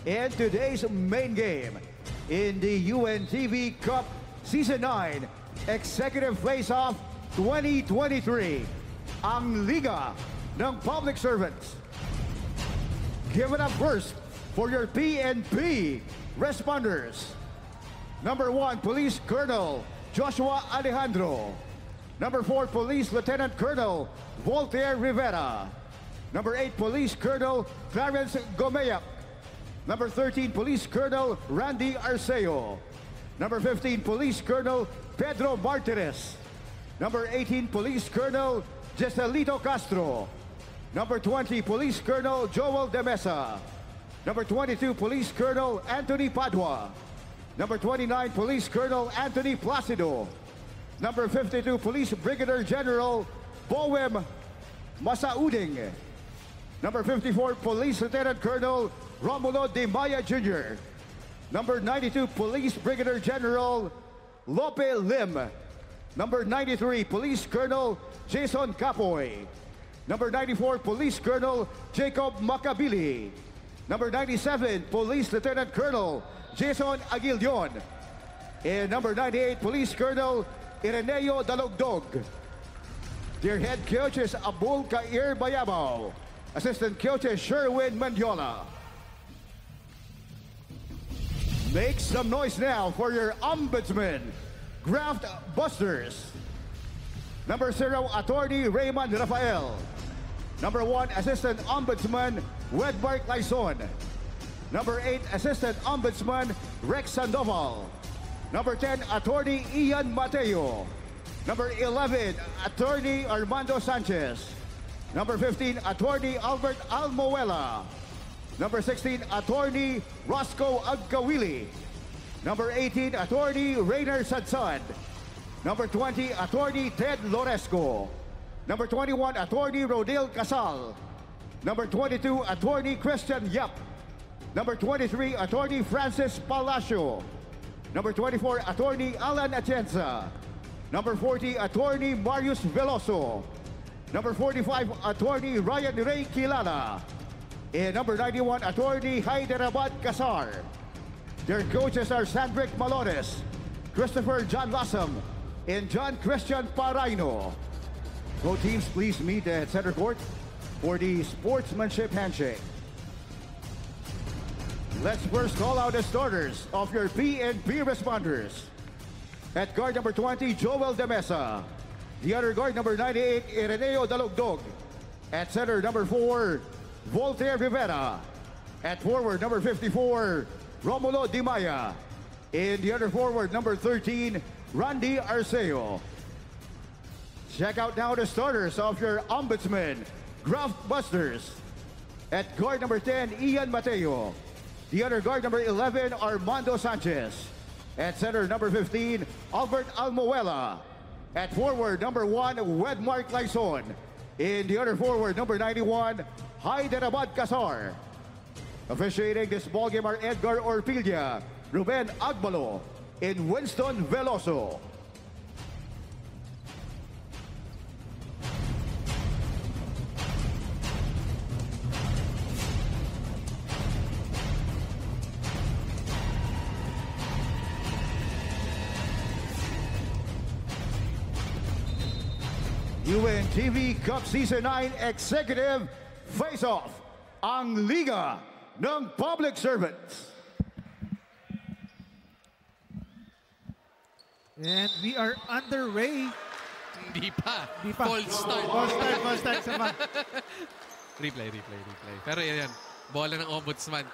in today's main game in the UNTV Cup Season 9 Executive Face-Off 2023, ang Liga ng Public Servants. Give it up first for your PNP responders. Number 1, Police Colonel Joshua Alejandro. Number 4, Police Lieutenant Colonel Voltaire Rivera. Number 8, Police Colonel Clarence Gomeyak. Number 13, Police Colonel Randy Arceo. Number 15, Police Colonel Pedro Martinez. Number 18, Police Colonel Jesalito Castro. Number 20, Police Colonel Joel De Mesa. Number 22, Police Colonel Anthony Padua. Number 29, Police Colonel Anthony Placido. Number 52, Police Brigadier General Boem Masauding. Number 54, Police Lieutenant Colonel Romulo De Maya Jr. Number 92, Police Brigadier General Lope Lim. Number 93, Police Colonel Jason Capoy. Number 94, Police Colonel Jacob Macabili. Number 97, Police Lieutenant Colonel Jason Aguilion. And number 98, Police Colonel Ireneo Dalogdog. Their head coach is Abul Kair Bayabao. Assistant coach is Sherwin Mandiola. Make some noise now for your Ombudsman Graftbusters. Number 0, Attorney Raymond Rafael. Number 1, Assistant Ombudsman Wedmark Laison. Number 8, Assistant Ombudsman Rex Sandoval. Number 10, Attorney Ian Mateo. Number 11, Attorney Armando Sanchez. Number 15, Attorney Albert Almoela. Number 16, Attorney Roscoe Agkawili. Number 18, Attorney Rainer Sadsad. Number 20, Attorney Ted Loresco. Number 21, Attorney Rodel Casal. Number 22, Attorney Christian Yap. Number 23, Attorney Francis Palacio. Number 24, Attorney Alan Atienza. Number 40, Attorney Marius Veloso. Number 45, Attorney Ryan Ray Kilala. And number 91, Attorney Hyderabad Kasar. Their coaches are Sandrick Malones, Christopher John Lassam, and John Christian Paraino. Both teams please meet at center court for the sportsmanship handshake. Let's first call out the starters of your PNP responders. At guard number 20, Joel De Mesa. The other guard number 98, Ireneo Dalogdog. At center number 4, Voltaire Rivera. At forward number 54, Romulo Di Maya. In the other forward number 13, Randy Arceo. Check out now the starters of your Ombudsman Graftbusters. At guard number 10, Ian Mateo. The other guard number 11, Armando Sanchez. At center number 15, Albert Almoela. At forward number 1, Wedmark Laison. In the other forward number 91, Hyderabad Kasar. Officiating this ballgame are Edgar Orpilla, Ruben Agbalo, and Winston Veloso. UNTV Cup Season 9 Executive Face-Off, ang Liga ng Public Servants. And we are underway. Hindi pa. False start. False start. Sama. Replay. Pero yan. Bola ng Ombudsman.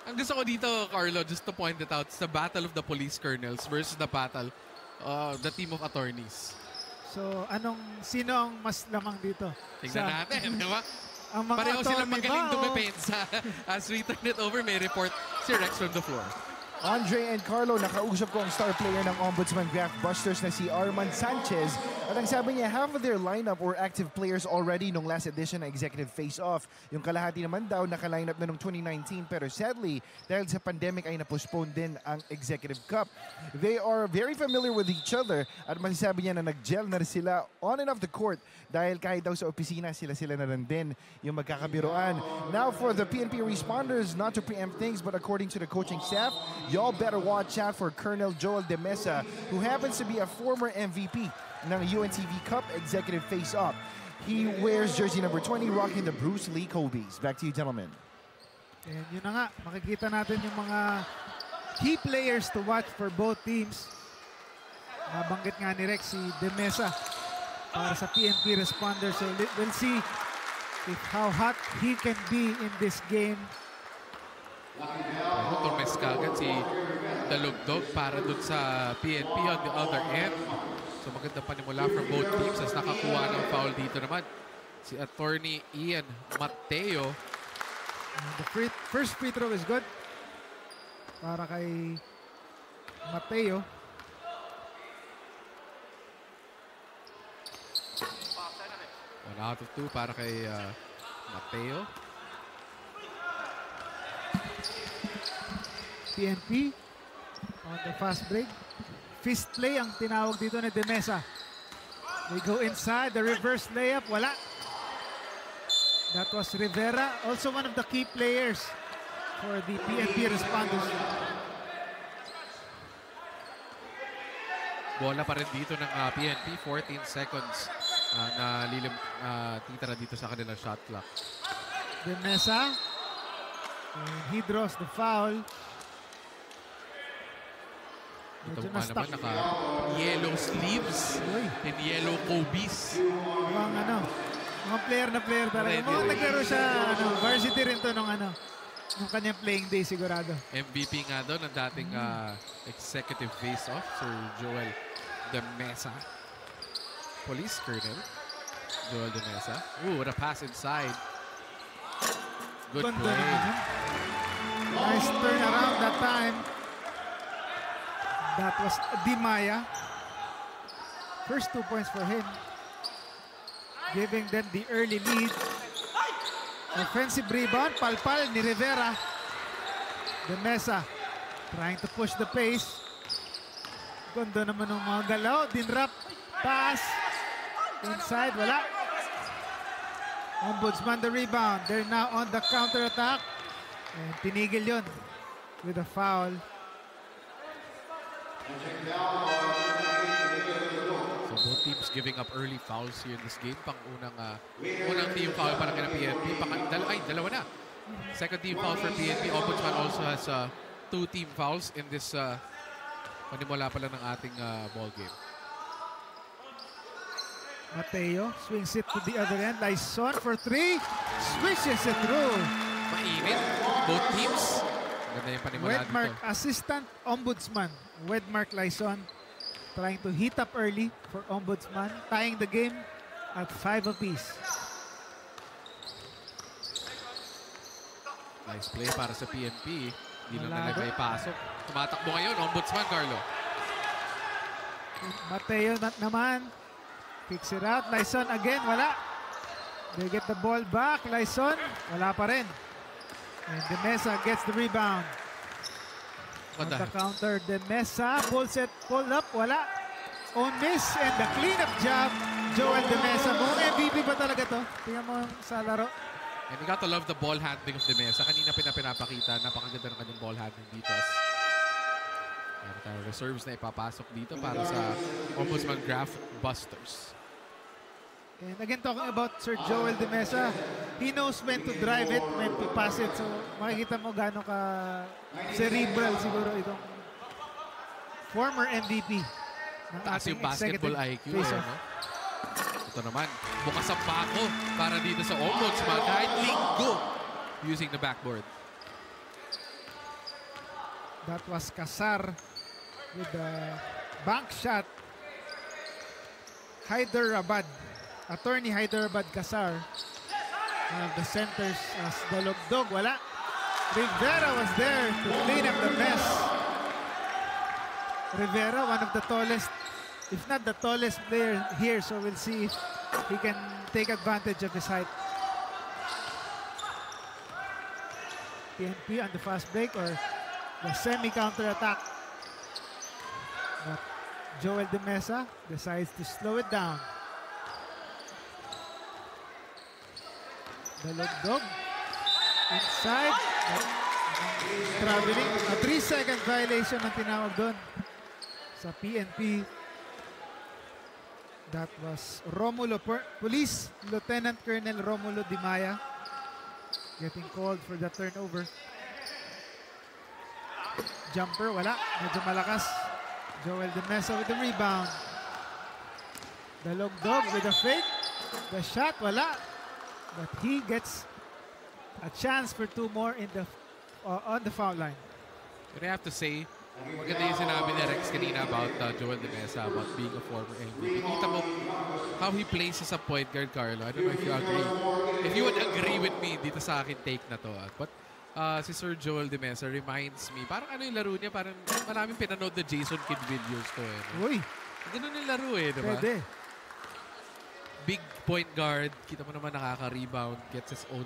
Ang gusto ko dito, Carlo, just to point it out, it's the battle of the police colonels versus the battle, the team of attorneys. So, sino ang mas lamang dito? Tignan natin, di ba? Ang mga pareho silang magaling ba, dumepensa. As we turn it over, may report si Rex from the floor. Andre and Carlo, nakausap ko ang star player ng Ombudsman Graftbusters na si Arman Sanchez. At ang sabi niya, half of their lineup were active players already nung last edition ng Executive Face-Off. Yung kalahati naman daw naka-lineup na nung 2019 pero sadly, dahil sa pandemic ay na-postpone din ang Executive Cup. They are very familiar with each other at masasabi niya na nag-gel na sila on and off the court dahil kahit daw sa opisina sila na rin din yung magkakabiruan. Now for the PNP responders, not to preempt things but according to the coaching staff, y'all better watch out for Colonel Joel De Mesa, who happens to be a former MVP ng UNTV Cup Executive Face-Off. He wears jersey number 20, rocking the Bruce Lee Kobe's. Back to you, gentlemen. And yun na nga, makikita natin yung mga key players to watch for both teams. Nabanggit nga ni Rex si De Mesa para sa PNP responders. So we'll see if how hot he can be in this game. Turmes kagad si Dalugdog para dun sa PNP on the other end. So maganda panimula from both teams as nakakuha ng foul dito naman si attorney Ian Mateo. The first free throw is good para kay Mateo. One out of two para kay Mateo. PNP on the fast break. Fist play ang tinawag dito ni De Mesa. They go inside, the reverse layup, wala. That was Rivera, also one of the key players for the PNP responders. Bola pa rin dito ng PNP, 14 seconds na titira dito sa kanilang shot clock. De Mesa, and he draws the foul. Ito nga naman naka-yellow sleeves and yellow Kobe's. Mga player na player talaga. Mukhang naglaro siya, varsity rin to nung kanyang playing day sigurado. MVP nga doon ng dating executive face-off, Sir Joel De Mesa. Police Colonel Joel De Mesa. Ooh, what a pass inside. Good play. Nice turn around that time. That was Di Maya. First 2 points for him. Giving them the early lead. Offensive rebound. Palpal ni Rivera. De Mesa trying to push the pace. Ganda naman ng mga galaw. Dinrap. Pass. Inside. Wala. Ombudsman the rebound. They're now on the counter attack. And tinigil yun with a foul. So both teams giving up early fouls here in this game. Unang team foul para kay PNP. Dalawa na. Second team foul for PNP. Ombudsman also has 2 team fouls in this panimula pala ng ating ball game. Mateo swings it to the other end. Lyson for 3. Swishes it through. Mainit. Both teams. Ganda yung panimula Wedmark, dito. Assistant Ombudsman. Wedmark Lyson trying to heat up early for Ombudsman. Tying the game at 5 apiece. Nice play para sa PNP. Hindi lang nalagay pasok. Tumatakbo ngayon, Ombudsman, Carlo. Mateo naman. Kicks it out. Lyson again. Wala. They get the ball back. Lyson. Wala pa rin. And De Mesa gets the rebound. On the counter, De Mesa pulls it. Pull up. Wala. On miss. And the cleanup job. Joel De Mesa. Mukhang MVP ba talaga to? Tingnan mo sa laro. And you got to love the ball handling of De Mesa. Kanina pinapakita. Napakaganda ng kanyang ball handling dito. Reserves na ipapasok dito para sa Ombudsman Graftbusters. And again, talking about Sir Joel De Mesa, he knows when to drive it, when to pass it. So makikita mo gano'n ka cerebral siguro itong former MVP. Taas yung basketball IQ. No? Ito naman, bukas ang pako para dito sa Ombudsman kahit linggo using the backboard. That was Kasar with the bank shot. Hyderabad. Attorney Hyderabad Kasar. One of the centers as Dalugdog. Wala. Rivera was there to clean up the mess. Rivera, one of the tallest, if not the tallest player here. So we'll see if he can take advantage of his height. PNP on the fast break or the semi-counter attack. But Joel De Mesa decides to slow it down. Dalogdog inside. Traveling. A 3-second violation ang tinawag doon sa PNP. That was Police Lieutenant Colonel Romulo Dimaya getting called for the turnover. Jumper, wala. Medyo malakas. Joel De Mesa with the rebound. Dalogdog with a fake. The shot, wala. But he gets a chance for 2 more in the on the foul line. But I have to say, maganda yung sinabi ni Rex kanina about Joel De Mesa, about being a former MVP. Kita mo how he plays as a point guard, Carlo. I don't know if you agree. If you would agree with me dito sa akin take na to. But si Sir Joel De Mesa reminds me, parang ano yung laro niya, parang maraming pinanood na Jason Kidd videos to. Uy! Ganun yung laro diba? Pwede. Big point guard, kita mo naman nakaka-rebound, gets his own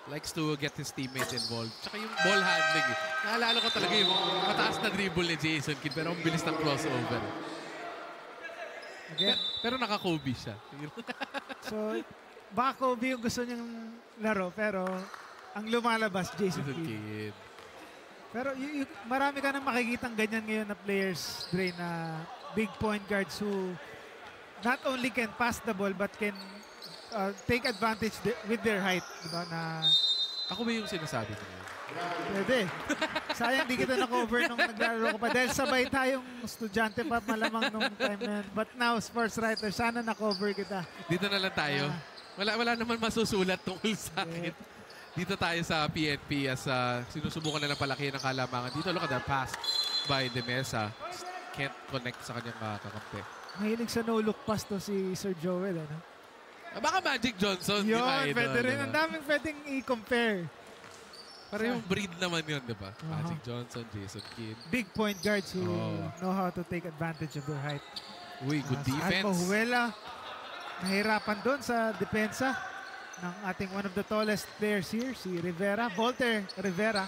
likes to get his teammates involved. Tsaka yung ball handling. Naalala ko talaga yung mataas na dribble ni Jason Kidd pero ang bilis ng crossover. Again. Pero naka-Kobe siya. So, baka Kobe yung gusto niyang laro pero ang lumalabas, Jason Kidd. Pero marami ka nang makikitang ganyan ngayon na players, Dre, na big point guards who not only can pass the ball but can take advantage with their height. Diba, na ako ba yung sinasabi ko? Pwede. Sayang di kita na-cover nung naglaro ko pa. Dahil sabay tayong estudyante pa malamang nung time na yun. But now, sports writer, sana na-cover kita. Dito na lang tayo. Wala naman masusulat tungkol sa akin. Dito tayo sa PNP as sinusubukan na lang palaki ng kalamangan. Dito, look at that pass by De Mesa. Can't connect sa kanyang kakampi. Mahilig sa no-look pass to si Sir Joel. Ano? Baka Magic Johnson. Yun, diba, pwede rin. Ang daming pwedeng i-compare. Parang yung breed naman yun, di ba? Magic Johnson, Jason Kidd. Big point guards who know how to take advantage of their height. Uy, good defense. Almahuela, nahirapan doon sa depensa ng ating one of the tallest players here, si Rivera. Volter Rivera.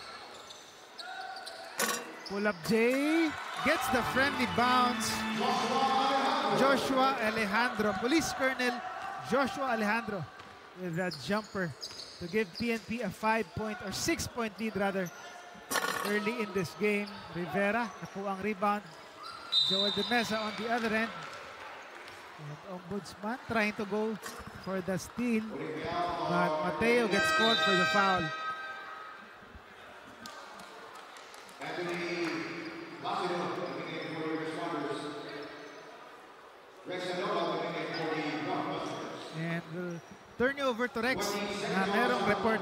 Pull up J. Gets the friendly bounce. Joshua Alejandro. Police Colonel Joshua Alejandro with that jumper to give PNP a 5-point or 6-point lead rather early in this game. Rivera nakuha ang rebound. Joel De Mesa on the other end. And Ombudsman trying to go for the steal, but Mateo gets called for the foul. And we'll turn you over to Rex na merong report.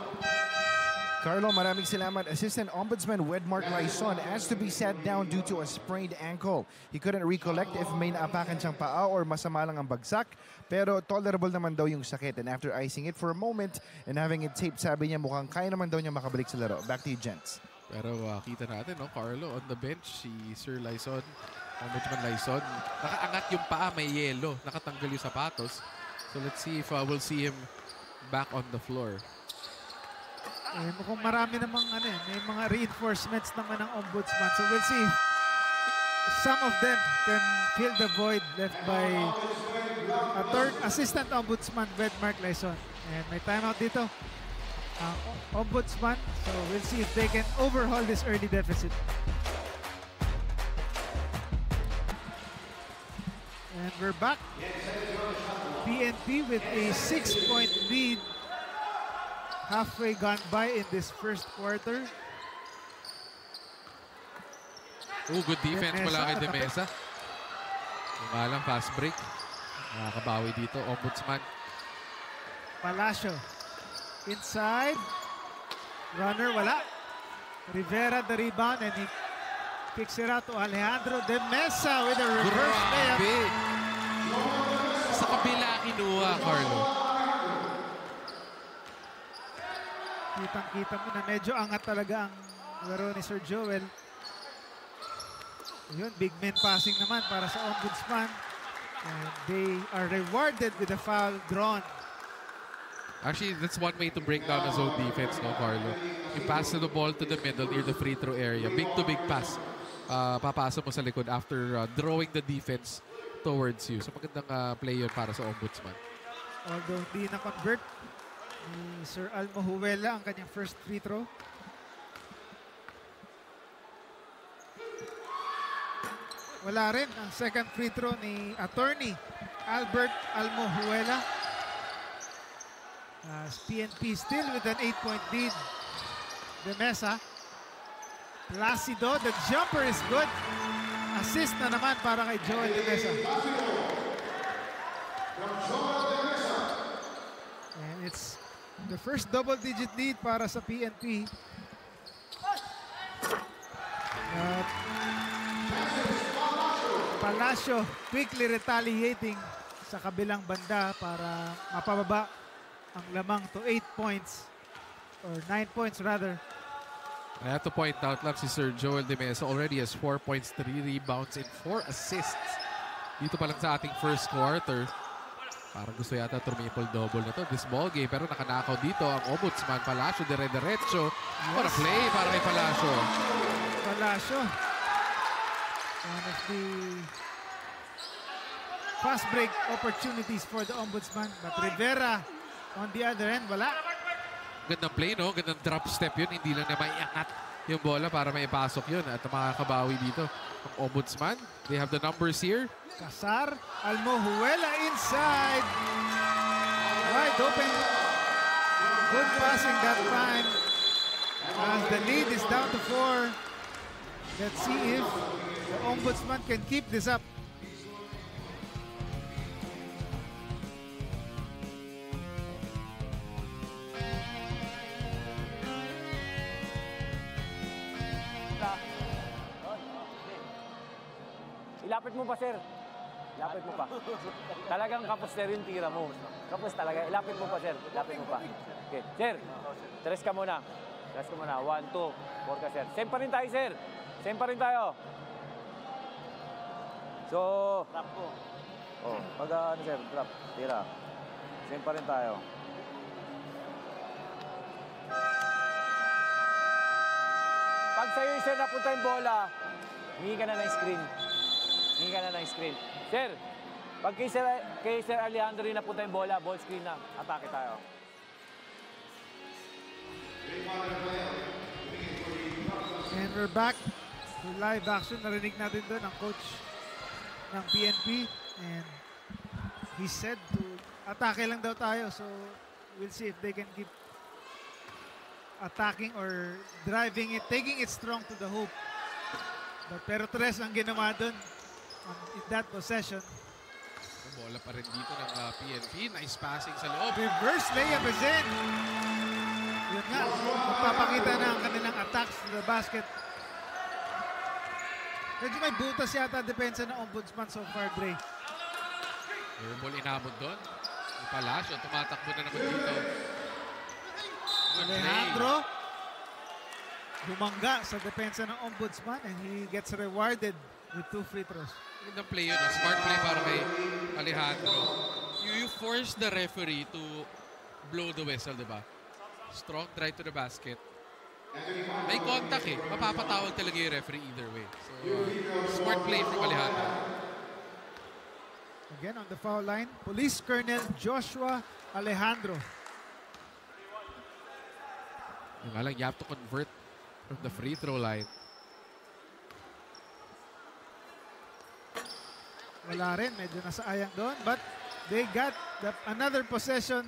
Carlo, maraming salamat. Assistant Ombudsman Wedmark Laison asked to be sat down due to a sprained ankle. He couldn't recollect if may naapakan siyang paa or masama lang ang bagsak, pero tolerable naman daw yung sakit. And after icing it for a moment and having it taped, sabi niya mukhang kaya naman daw niya makabalik sa laro. Back to you, gents. Pero kita natin, no, Carlo, on the bench, si Sir Laison, Ombudsman Laison, nakaangat yung paa, may yelo, nakatanggal yung sapatos. So let's see if we'll see him back on the floor. Eh, mukhang marami namang may mga reinforcements naman ng Ombudsman. So we'll see if some of them can fill the void left by a third Assistant Ombudsman, Wedmark Laison. And may timeout dito. Ombudsman. So we'll see if they can overhaul this early deficit. And we're back. PNP with a 6-point lead. Halfway gone by in this first quarter. Good defense mula kay De Mesa. Yung nga lang, fast break. Nakakabawi dito, Ombudsman. Palacio. Inside. Runner, wala. Rivera the rebound and he kicks it out to Alejandro De Mesa with a reverse layup. Sa kabila kinuha, Carlo. Kitang-kita mo na medyo angat talaga ang laro ni Sir Joel. Yun, big men passing naman para sa Ombudsman. And they are rewarded with a foul drawn. Actually, that's one way to break down a zone defense, no, Carlo? You pass the ball to the middle near the free throw area. Big to big pass. Papasa mo sa likod after drawing the defense towards you. So magandang play yun para sa Ombudsman. Although di na-convert ni Sir Almo Huwela ang kanyang first free throw. Wala rin ang second free throw ni Attorney Albert Almo Huwela. PNP still with an 8-point lead. De Mesa. Placido, the jumper is good. Assist na naman para kay Joel De Mesa. And it's the first double-digit lead para sa PNP. Palacio quickly retaliating sa kabilang banda para mapababa ang lamang to 8 points or 9 points rather. I have to point out lang si Sir Joel De Mesa already has 4 points, 3 rebounds, and 4 assists. Dito pa lang sa ating first quarter. Parang gusto yata triple-double na to this ball game. Pero nakanakaw dito ang Ombudsman. Palacio dire-diretso. What a play para kay Palacio. Palacio. One of the fast break opportunities for the Ombudsman. But Rivera on the other end, wala. Gandang play, no? Gandang drop step yun. Hindi lang na maiangat yung bola para maipasok yun. At makakabawi dito ang Ombudsman. They have the numbers here. Casar, Almo Huwela inside. Wide open. Good passing that time. As the lead is down to 4. Let's see if the Ombudsman can keep this up. Ilapit mo pa, sir. Ilapit mo pa. Talagang kapos na rin tira mo. Kapos talaga. Ilapit mo pa, sir. Ilapit mo pa. Okay. Sir, tres ka muna. Tres ka muna. 1, 2, 4 ka, sir. Same pa rin tayo, sir. Same pa rin tayo. So, drop ko. Oh, pag ano, sir, drop. Tira. Same pa rin tayo. Pag sa'yo, sir, napunta yung bola, hingi ka na ng screen. Hingi ka na ng screen. Sir, pag kay Sir Alejandro rin napunta yung bola, ball screen na, atake tayo. And we're back to live action. Narinig natin doon ang coach ng PNP. And he said to atake lang daw tayo. So we'll see if they can keep attacking or driving it, taking it strong to the hoop. Pero tres ang ginawa doon in that possession. Bola pa rin dito ng PNP. Nice passing sa loob. Reverse layup is in. Yun nga, magpapakita na ang kanilang attacks to the basket. Medyo may butas yata depensa ng Ombudsman so far, Dre. Yung ball inabot doon. Yung Palacio, tumatakbo na naman dito. Alejandro bumangga sa depensa ng Ombudsman and he gets rewarded with 2 free throws. Magandang play yun. Smart play para kay Alejandro. You force the referee to blow the whistle, di ba? Strong drive to the basket. May contact eh. Mapapatawag talaga yung referee either way. So, smart play from Alejandro. Again on the foul line, Police Colonel Joshua Alejandro. Yung nga lang, you have to convert from the free throw line. Wala rin, medyo nasaayang doon. But they got another possession.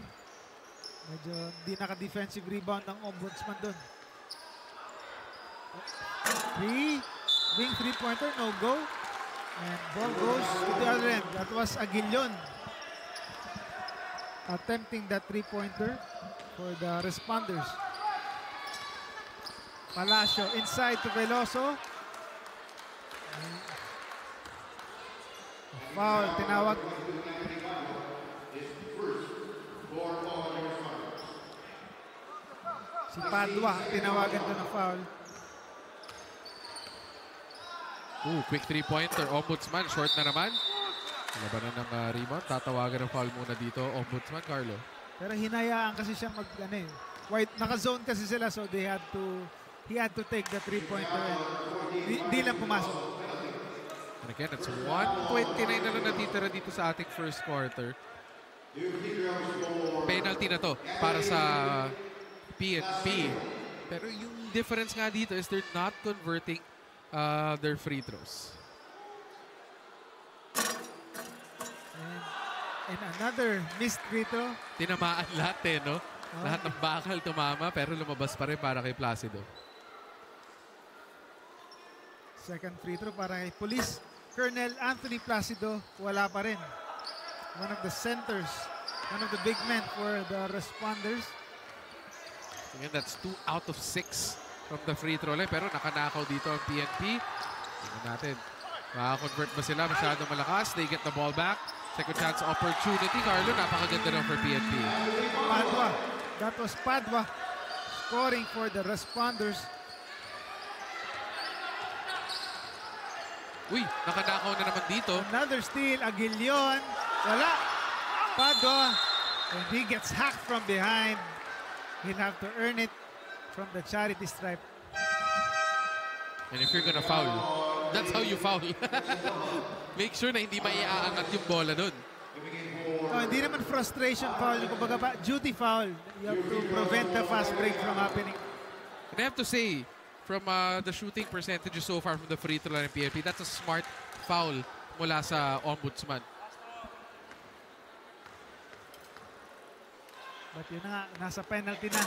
Medyo di naka-defensive rebound ng Ombudsman doon. Wing three-pointer, no go. And ball goes to the other end. That was Aguilion attempting that three-pointer for the responders. Palacio inside to Veloso. Foul, tinawag. Si Padua, tinawagan doon ng foul. Quick three-pointer. Ombudsman, short na naman. Labanan ng rebound. Tatawagan ng foul muna dito. Ombudsman, Carlo. Pero hinayaan kasi siya wide, naka-zone kasi sila, so he had to take the three-pointer and di lang pumasok. And again, it's 1:29 na lang natitira dito sa ating first quarter. Penalty na to para sa PNP. Pero yung difference nga dito is they're not converting their free throws. And another missed free throw. Tinamaan lahat no? Lahat ng bakal tumama pero lumabas pa rin para kay Placido. Second free throw para kay Police Colonel Anthony Placido. Wala pa rin. One of the centers, one of the big men for the responders. Again, that's 2 out of 6 from the free throw line. Pero nakanakaw dito ang PNP. Tingnan natin. Makakonvert ba sila? Masyadong malakas. They get the ball back. Second chance opportunity. Carlo, napakaganda lang for PNP. Padua. That was Padua scoring for the responders. Nakanakaw na naman dito. Another steal. Aguilion. Wala. Padua. And he gets hacked from behind. He'll have to earn it from the charity stripe. And if you're gonna foul, that's how you foul. Make sure na hindi maiaangat yung bola doon. Hindi naman frustration foul. Kumbaga duty foul. You have to prevent the fast break from happening. And I have to say, from the shooting percentages so far from the free throw line ng PNP, that's a smart foul mula sa Ombudsman. But yun na nga, nasa penalty na.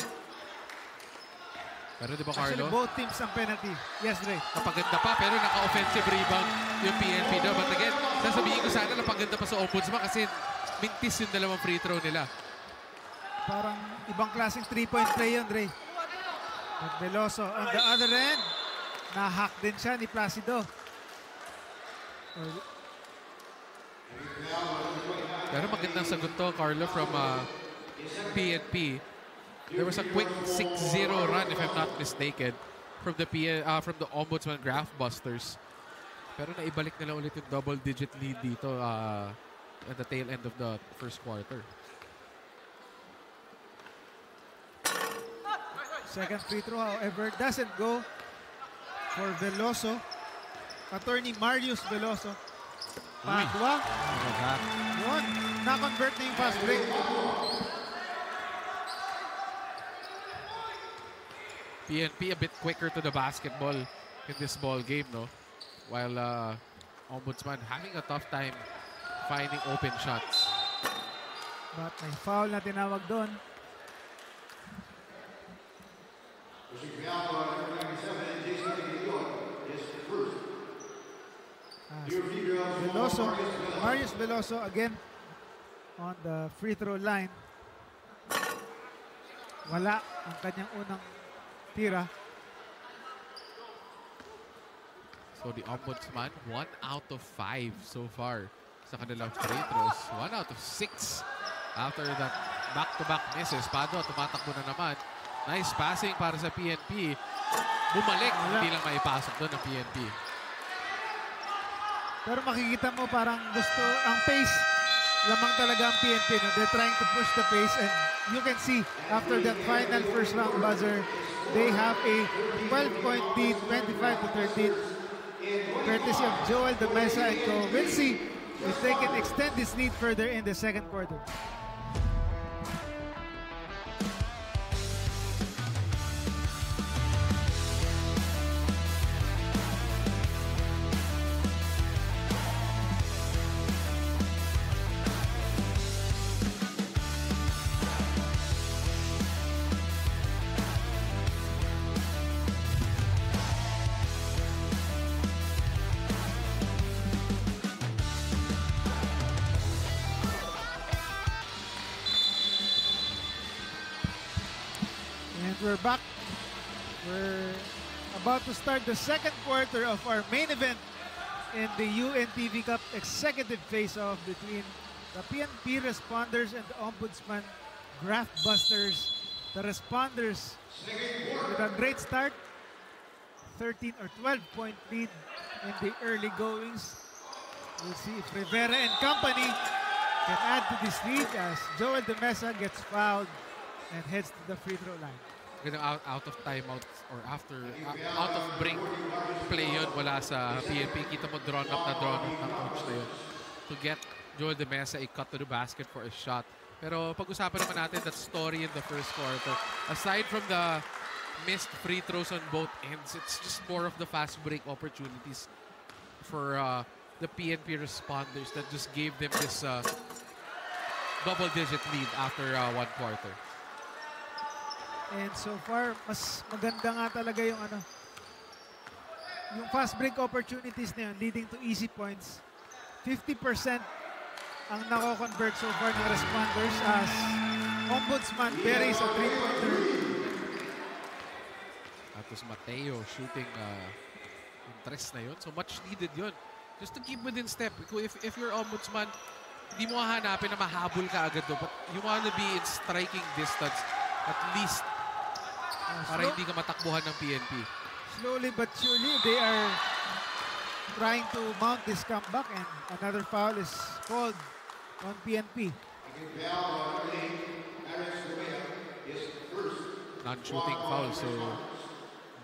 Pero di ba, Carlo? Actually, both teams ang penalty. Yes, Ray. Napaganda pa, pero naka-offensive rebound yung PNP daw. But again, sasabihin ko sana napaganda pa sa Ombudsman kasi mintis yung dalawang free throw nila. Parang ibang klaseng 3-point play yun, Ray. At Veloso on the other end. Na-hack din siya ni Placido. Pero magandang sagot to, Carlo, from PNP. There was a quick 6-0 run, if I'm not mistaken, from the Ombudsman Graftbusters. Pero naibalik nila ulit yung double-digit lead dito at the tail end of the first quarter. Second free throw, however, doesn't go for Veloso. Attorney Marius Veloso. Padua. Yun. Na-convert na yung fast break. PNP a bit quicker to the basketball in this ball game, no? While Ombudsman having a tough time finding open shots. But may foul na tinawag doon. Veloso, Marius Veloso again on the free throw line. Wala ang kanyang unang tira. So the Ombudsman, 1 out of 5 so far sa kanilang free throws. 1 out of 6 after that back-to-back misses. Padua, tumatakbo na naman. Nice passing para sa PNP. Bumalik, hindi lang maipasok doon ng PNP. Pero makikita mo parang gusto ang pace lamang talaga ang PNP. No? They're trying to push the pace and you can see after that final first round buzzer, they have a 12-point lead, 25-13. Courtesy of Joel De Mesa and co. We'll see if they can extend this lead further in the second quarter. We're back. We're about to start the second quarter of our main event in the UNTV Cup executive face-off between the PNP responders and the Ombudsman Graftbusters. The responders with a great start, 13 or 12-point lead in the early goings. We'll see if Rivera and company can add to this lead as Joel De Mesa gets fouled and heads to the free throw line. Out of timeout or after out of break play yun wala sa PNP. Kita mo drawn up ng coach na yun to get Joel De Mesa a cut to the basket for a shot. Pero pag-usapan naman natin that story in the first quarter. Aside from the missed free throws on both ends, it's just more of the fast break opportunities for the PNP responders that just gave them this double-digit lead after one quarter. And so far, mas maganda nga talaga yung yung fast break opportunities na yun leading to easy points. 50% ang nako-convert so far ng responders as Ombudsman buries a 3-pointer. Tapos Mateo shooting yung tres na yun. So much needed yun. Just to keep within step. If you're Ombudsman, di mo hahanapin na mahabol ka agad doon. But you want to be in striking distance at least para hindi ka matakbuhan ng PNP. Slowly but surely, they are trying to mount this comeback and another foul is called on PNP. Non-shooting foul. So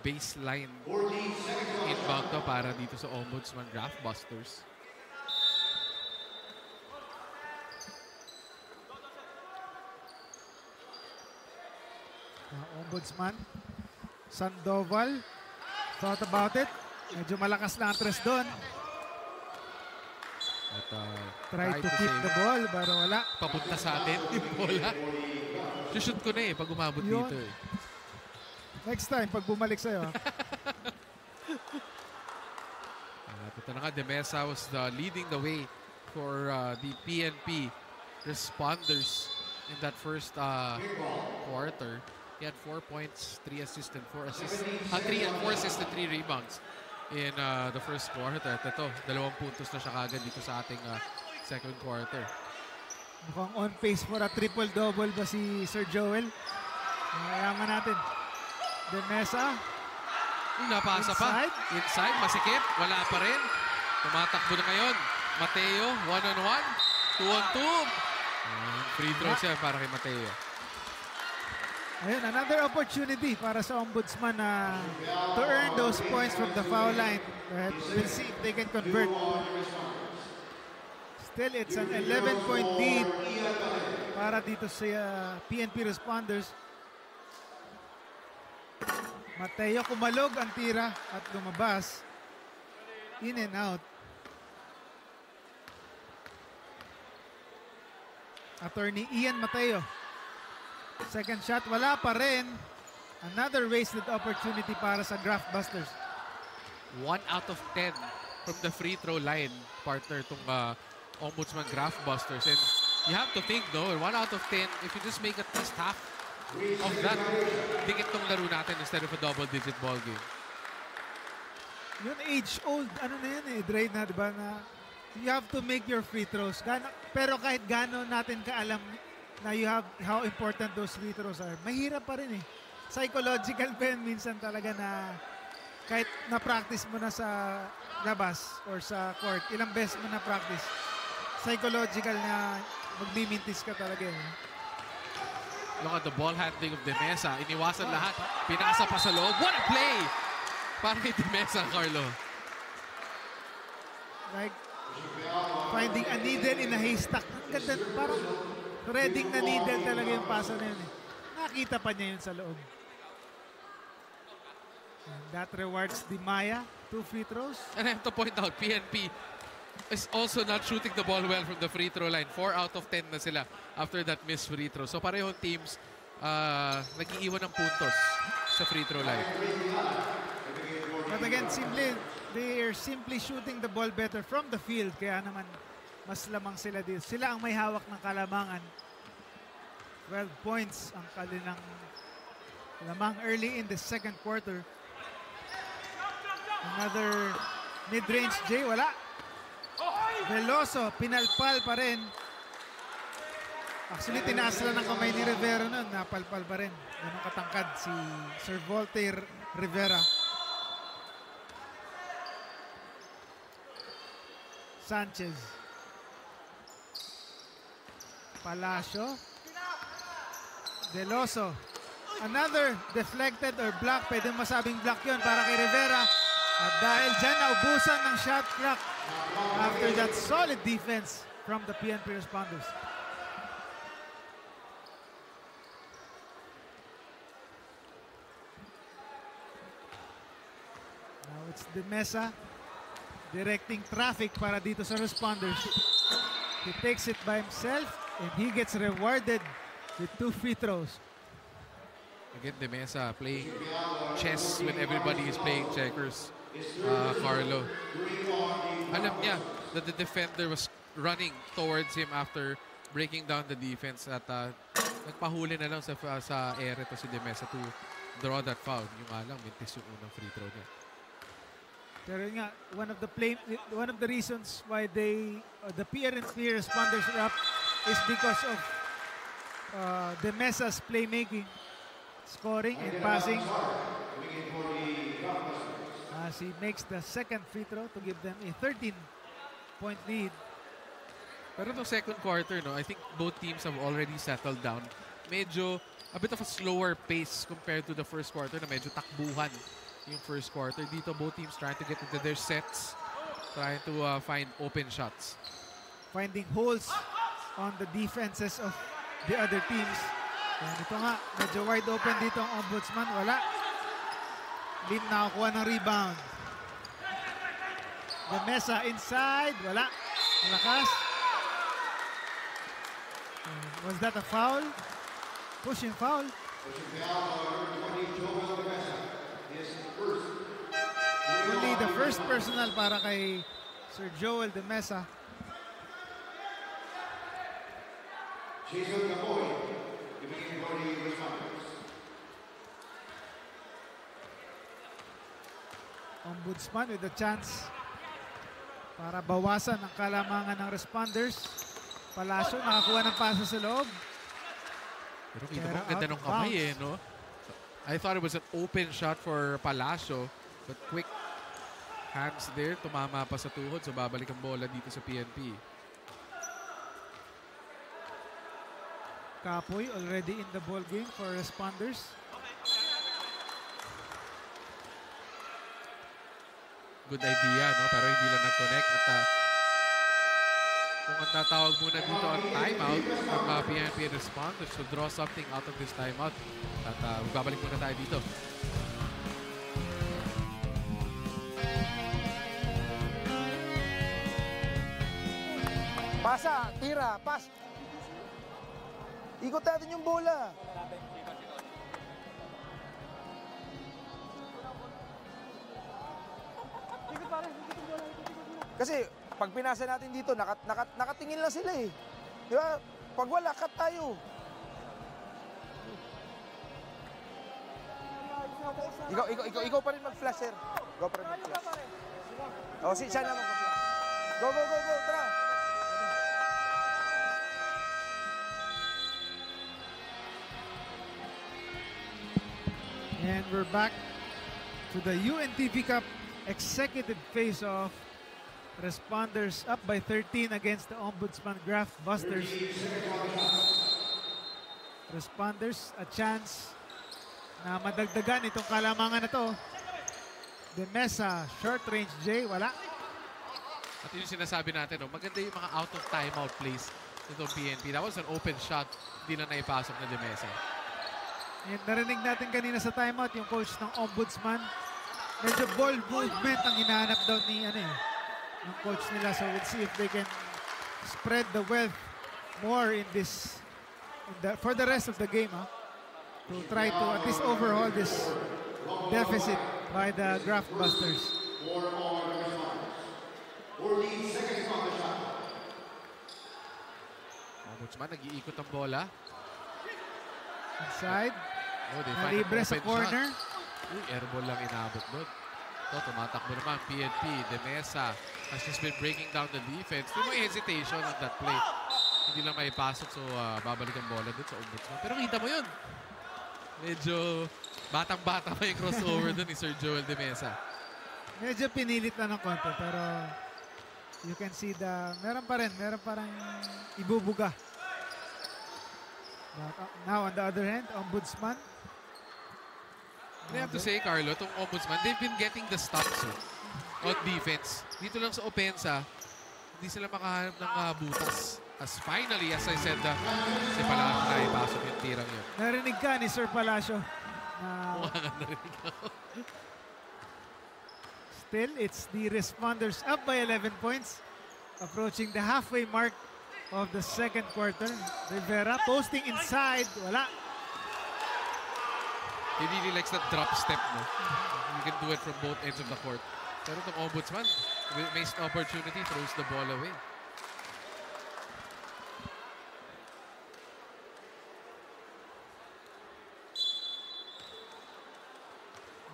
baseline inbound to para dito sa Ombudsman Graftbusters. Ombudsman Sandoval thought about it. Medyo malakas lang ang tres doon. At, tried to keep the ball pero wala. Papunta sa atin yung bola. Shoot ko na pag umabot yun. dito Next time pag bumalik sa'yo. Ito na nga, De Mesa was leading the way for the PNP responders in that first quarter. He had 4 points, 3 assists and 4 assists. 3 and 4 assists and 3 rebounds in the first quarter. At ito, 2 puntos na siya kagad dito sa ating second quarter. Mukhang on pace for a triple-double ba si Sir Joel? Mayaman natin. De Mesa. Napasa pa. Inside, masikip. Wala pa rin. Tumatakbo na ngayon. Mateo, 1-on-1. 2-on-2. Free throw siya para kay Mateo. Ayun, another opportunity para sa Ombudsman to earn those points from the foul line. But we'll see if they can convert. Still, it's an 11-point lead para dito sa PNP responders. Mateo kumalog ang tira at lumabas. In and out. Attorney Ian Mateo. Second shot, wala pa rin. Another wasted opportunity para sa Graftbusters. 1 out of 10 from the free throw line, partner, itong Ombudsman Graftbusters. And you have to think, no, 1 out of 10, if you just make at least half of that, dikit tong laro natin instead of a double-digit ball game. Yun age-old, na yan Dre, na, diba, na you have to make your free throws. Pero kahit gano'n natin kaalam na how important those free throws are, mahirap pa rin Psychological pa yun minsan talaga na kahit na-practice mo na sa labas or sa court, ilang beses mo na-practice, psychological na magmimintis ka talaga Look at the ball handling of De Mesa. Iniwasan lahat. Pinasa pa sa loob. What a play! Para kay De Mesa, Carlo. Like, finding a needle in a haystack. Ang ganda, parang threading na needle talaga yung pasa na yun Nakita pa niya yun sa loob. And that rewards Di Maya. 2 free throws. And I have to point out, PNP is also not shooting the ball well from the free throw line. 4 out of 10 na sila after that missed free throw. So parehong teams nag-iiwan ng puntos sa free throw line. But again, they are simply shooting the ball better from the field. Kaya naman, mas lamang sila dito. Sila ang may hawak ng kalamangan. 12 points ang kanilang lamang early in the second quarter. Another mid-range J, wala. Veloso, pinalpal pa rin. Actually, tinaas lang ng kamay ni Rivera nun. Napalpal pa rin. Ganun katangkad si Sir Voltaire Rivera. Sanchez. Palacio. Deloso. Another deflected or block. Pwede masabing block yun para kay Rivera. At dahil dyan, naubusan ng shot clock after that solid defense from the PNP responders. Now it's De Mesa directing traffic para dito sa responders. He takes it by himself and he gets rewarded with 2 free throws. Again, De Mesa playing chess when everybody is playing checkers. Carlo. Alam niya that the defender was running towards him after breaking down the defense at nagpahuli na lang sa ere to si De Mesa to draw that foul. Yung alang, mintis yung unang free throw niya. Pero nga, one of the reasons why the PNP responders are up is because of De Mesa's playmaking, scoring and passing. As he makes the second free throw to give them a 13-point lead. Pero no second quarter, no, I think both teams have already settled down. Medyo a bit of a slower pace compared to the first quarter na medyo takbuhan yung first quarter. Dito both teams trying to get into their sets, trying to find open shots. Finding holes on the defenses of the other teams. And ito nga, medyo wide open dito ang Ombudsman. Wala. Lim nakakuha ng rebound. De Mesa inside. Wala. Malakas. Was that a foul? Pushing foul. Only the first personal para kay Sir Joel De Mesa. Ombudsman with a chance para bawasan ang kalamangan ng responders. Palacio nakakuha ng pasa sa loob. Pero kita mo, ganda ng kamay no? I thought it was an open shot for Palacio, but quick hands there, tumama pa sa tuhod, so babalik ang bola dito sa PNP. Kapoy already in the ball game for responders. Good idea, no? Pero hindi lang nag-connect. At kung ang tatawag muna dito ang timeout ng PNP responders to draw something out of this timeout. At babalik muna tayo dito. Pasa, tira, pas. Ikot natin yung bola. Kasi pag pinasa natin dito, nakatingin lang sila eh. Di ba? Pag wala, cut tayo. Ikaw pa rin mag-flash, sir. Ikaw pa rin mag-flash. O, siya na mag-flash. Go, tara. And we're back to the UNTV Cup executive face-off. Responders up by 13 against the Ombudsman Graftbusters. Responders, a chance na madagdagan itong kalamangan na to. De Mesa, short range J, wala. At yung sinasabi natin, no, maganda yung mga out of timeout plays nitong PNP. That was an open shot, hindi lang naipasok na De Mesa. And narinig natin kanina sa timeout yung coach ng Ombudsman. Medyo ball movement ang hinahanap daw ni ng coach nila. So we'll see if they can spread the wealth more in this for the rest of the game, to try to at least overhaul this deficit by the Graftbusters. Ombudsman, nag-iikot ang bola. Inside. Oh, they find Libre sa corner. Uy, airball lang inabot doon. Ito, tumatakbo naman. PNP, De Mesa has just been breaking down the defense. May hesitation on that play. Hindi lang maipasok, so babalik ang bola doon sa Ombudsman. Pero kita mo yun. Medyo batang-bata pa yung crossover doon ni Sir Joel De Mesa. Medyo pinilit na ng konti, pero You can see meron parang ibubuga. But now on the other hand, Ombudsman. I have to say, Carlo, itong Ombudsman, they've been getting the stops on defense. Dito lang sa opensa, hindi sila makahanap ng butas. As finally, as I said, si Palacio na ipasok yung tirang yun. Narinig ka ni Sir Palacio. Narinig ako. Still, it's the responders up by 11 points. Approaching the halfway mark of the second quarter. Rivera posting inside. Wala. He really likes that drop step, no? You can do it from both ends of the court. Pero itong Ombudsman, missed opportunity, throws the ball away.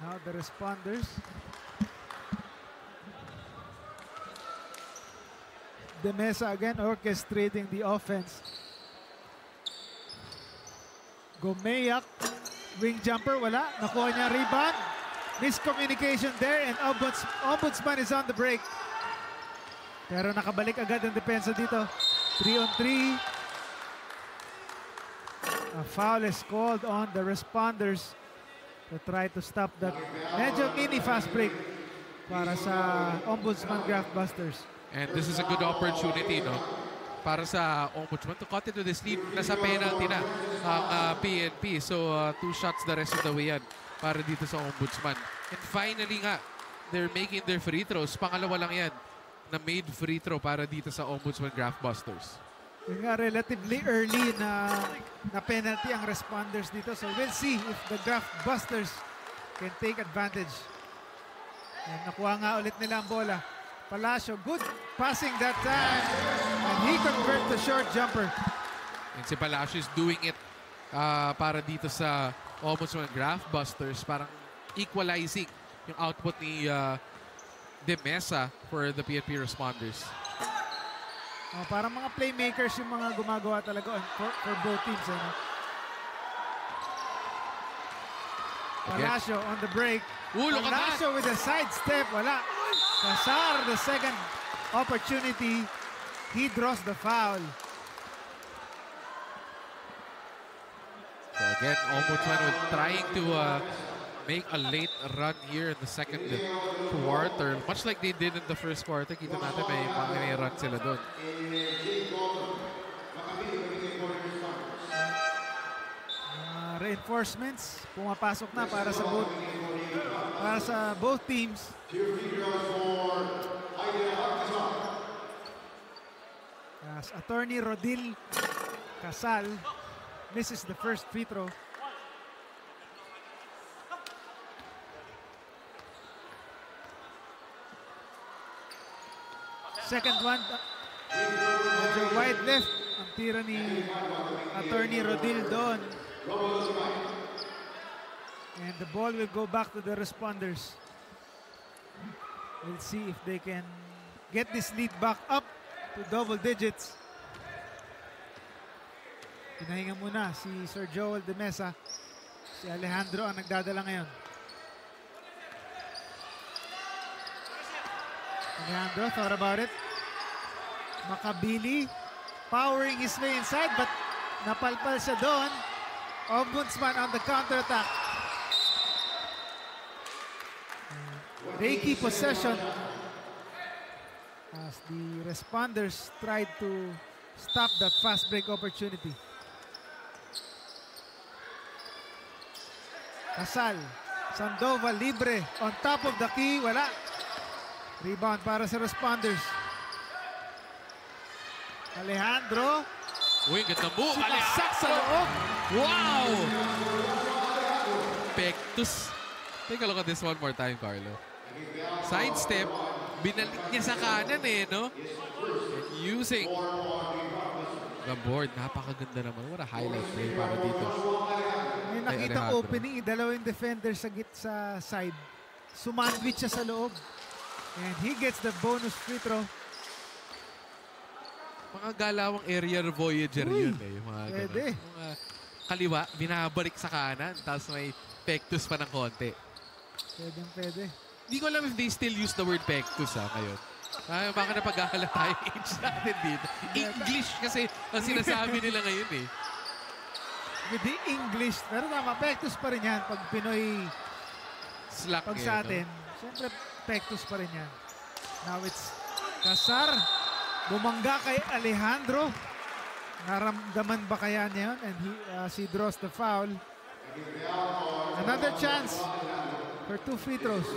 Now the responders. De Mesa again orchestrating the offense. Gomeyak, wing jumper, wala. Nakuha niya rebound. Miscommunication there and Ombudsman is on the break. Pero nakabalik agad ang depensa dito. 3-on-3. A foul is called on the responders to try to stop that medyo mini fast break para sa Ombudsman Graftbusters. And this is a good opportunity, no? Para sa Ombudsman to cut into this lead. Nasa penalty na ang PNP. So, 2 shots the rest of the way yan para dito sa Ombudsman. And finally nga, they're making their free throws. Pangalawa lang yan na made free throw para dito sa Ombudsman Graftbusters. Yung nga, relatively early na penalty ang responders dito. So, we'll see if the Graftbusters can take advantage. And nakuha nga ulit nila ang bola. Palacio, good passing that time. And he converts the short jumper. And si Palacio is doing it para dito sa Ombudsman Graftbusters. Parang equalizing yung output ni De Mesa for the PNP responders. Parang mga playmakers yung mga gumagawa talaga for both teams. Palacio on the break. Palacio with a sidestep. Wala. Casar, the second opportunity. He draws the foul. So again, Ombudsman trying to make a late run here in the second quarter. Much like they did in the first quarter. Kita natin may run sila doon. Reinforcements pumapasok na para sa both teams. As attorney Rodil Casal misses the first free throw. Second one, medyo wide left ang tira ni attorney Rodil doon. And the ball will go back to the responders. We'll see if they can get this lead back up to double digits. Pinahinga muna si Sir Joel De Mesa. Si Alejandro ang nagdadala ngayon. Alejandro thought about it. Makabili powering his way inside but napalpal siya doon. Ombudsman on the counter-attack. They keep possession as the responders tried to stop that fast break opportunity. Casal, Sandoval libre on top of the key, wala. Rebound para sa responders. Alejandro. Uy, ganda mo. Sumasak sa loob. Wow! Pectus. Take a look at this one more time, Carlo. Sidestep. Binalik niya sa kanan no? And using the board. Napakaganda naman. What a highlight play para dito. May nakita opening. Dalawang defender sa side. Sumandwich siya sa loob. And he gets the bonus free throw. Mga galawang aerial voyager yun Mga pwede. Mga kaliwa, binabalik sa kanan. Tapos may pectus pa ng konti. Pwede. Hindi ko alam if they still use the word pectus ngayon. Ay, baka napag-ahalata yung age natin dito. English kasi ang sinasabi nila ngayon eh. With the English, pero tama, pektus pa rin yan pag Pinoy. Slack Pag eh, sa no? atin, siyempre pektus pa rin yan. Now it's Casar. Bumangga kay Alejandro. Naramdaman ba kaya niya yun? And she draws the foul. Another chance for 2 free throws.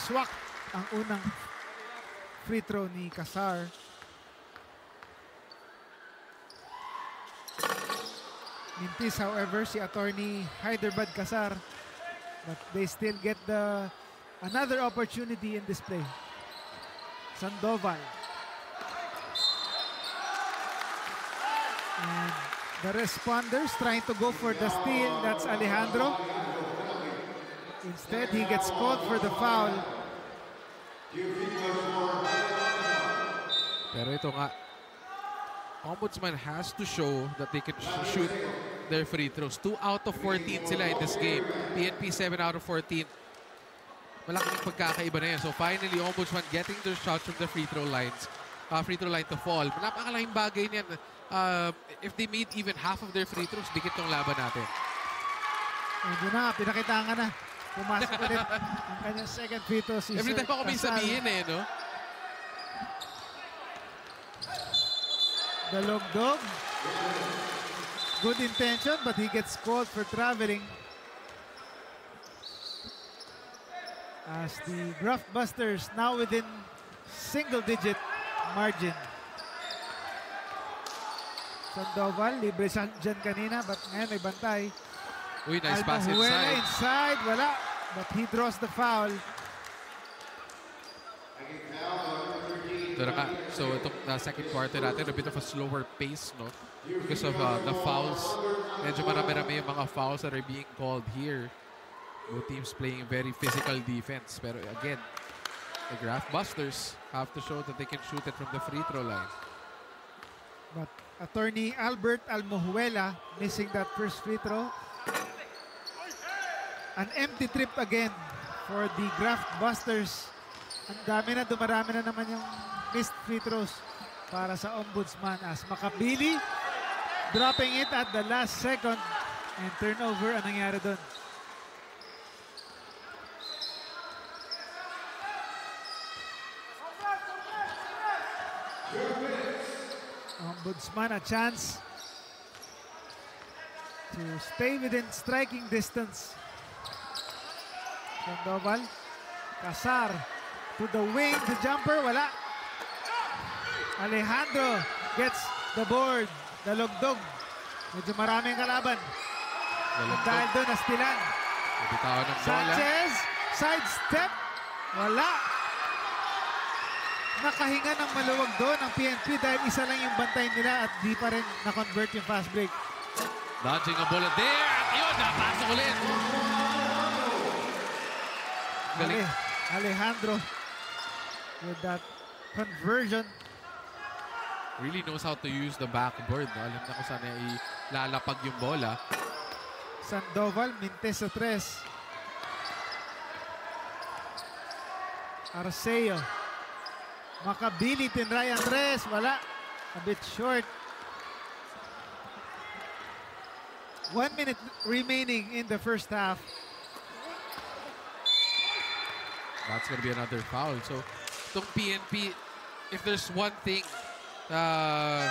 Swak ang unang free throw ni Casar. Mintis, however, si attorney Hyderabad Casar. But they still get another opportunity in this play. Sandoval. And the responders trying to go for the steal. That's Alejandro. Instead, he gets called for the foul. Pero ito nga, Ombudsman has to show that they can shoot their free throws. 2 out of 14 sila in this game. PNP 7 out of 14. Malaking pagkakaiba na yan. So finally, Ombudsman getting their shots from the free throw lines. Free throw line to fall. Napakalaking bagay niyan. If they made even half of their free throws, dikit tong laban natin. Medyo na, pinakita nga na. Pumasok ulit ang kanyang second free throw. Si Every time ako may sabihin eh, no? The Logdog. Good intention, but he gets called for traveling. As the Graftbusters now within single-digit margin. Sandoval, libre siya dyan kanina, but ngayon may bantay. Uy, nice pass inside. Inside, wala. But he draws the foul. So itong second quarter natin, a bit of a slower pace, no? Because of the fouls. Medyo marami-rami yung mga fouls that are being called here. Both teams playing very physical defense. Pero again, the Graftbusters have to show that they can shoot it from the free throw line. But attorney Albert Almohuela missing that first free throw. An empty trip again for the Graftbusters. Ang dami na, dumarami na naman yung missed free throws para sa Ombudsman as Makabili dropping it at the last second and turnover ang nangyari doon. Ombudsman a chance to stay within striking distance. Sandoval, Casar to the wing, the jumper, wala. Alejandro gets the board, the Logdog. Medyo maraming kalaban. Dahil doon, nastilan. Nabitawan ng bola. Sanchez, sidestep, wala. Nakahinga ng maluwag doon ang PNP dahil isa lang yung bantay nila at di pa rin na-convert yung fast break. Dodging a bullet there. At yun, napasok ulit. Galing. Alejandro with that conversion. Really knows how to use the backboard. No? Alam na kung saan ilalapag yung bola. Sandoval, Mintes sa 3. Arceo. Makabili, tinry ang 3. Wala. A bit short. 1 minute remaining in the first half. That's gonna be another foul. So, itong PNP, if there's one thing na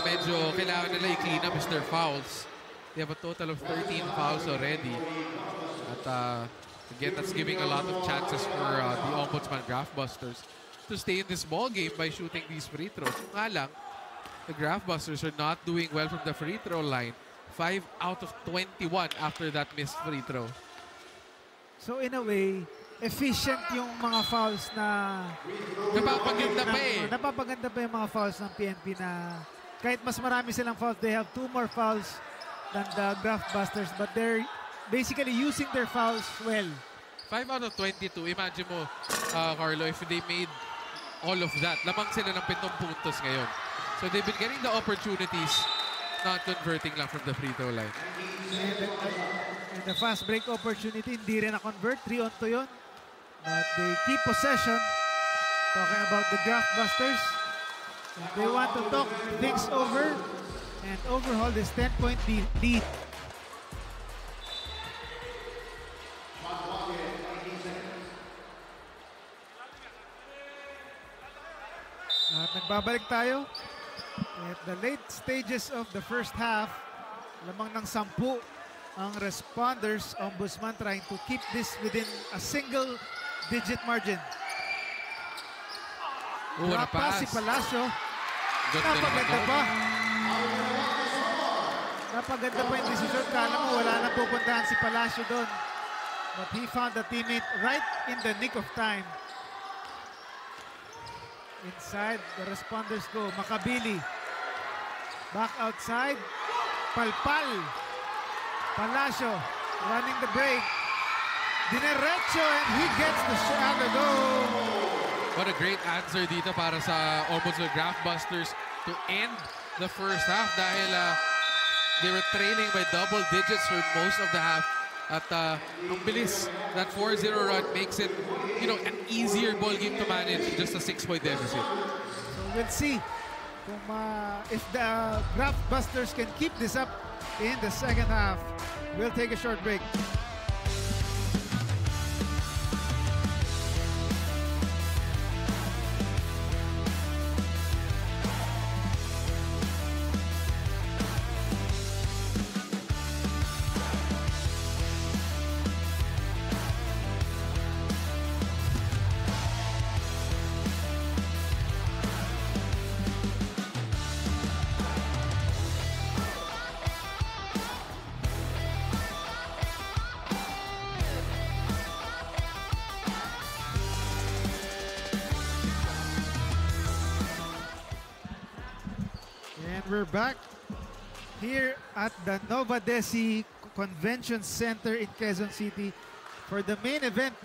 medyo kailangan nila i-clean up is their fouls. They have a total of 13 fouls already. At again, that's giving a lot of chances for the Ombudsman Graftbusters to stay in this ball game by shooting these free throws. Kung nga lang, the Graftbusters are not doing well from the free throw line. 5 out of 21 after that missed free throw. So in a way, efficient yung mga fouls na napapaganda pa eh. Napapaganda pa yung mga fouls ng PNP na kahit mas marami silang fouls, they have 2 more fouls than the Graftbusters, but they're basically using their fouls well. 5 out of 22. Imagine mo, Carlo, if they made all of that, lamang sila ng 7 puntos ngayon. So they've been getting the opportunities not converting lang from the free throw line. And the fast break opportunity, hindi rin na-convert. 3-on-2 yun. But they keep possession. Talking about the Graftbusters. And they want to talk things over and overhaul this 10-point lead. At nagbabalik tayo. At the late stages of the first half, lamang ng 10 ang responders. Ombudsman trying to keep this within a single-digit margin. Pass. Si Palacio. Napaganda pa. Napaganda pa yung decision. Kala mo wala na pupuntahan si Palacio doon. But he found the teammate right in the nick of time. Inside, the responders go. Makabili. Back outside. Palpal. Palacio running the break. Dinerecho and he gets the shot to go. What a great answer dito para sa Ombudsman Graftbusters to end the first half dahil they were trailing by double digits for most of the half. At ang bilis, that 4-0 run makes it, an easier ball game to manage, just a 6-point deficit. So we'll see if the Graftbusters can keep this up in the second half. We'll take a short break. We're back here at the Novadeci Convention Center in Quezon City for the main event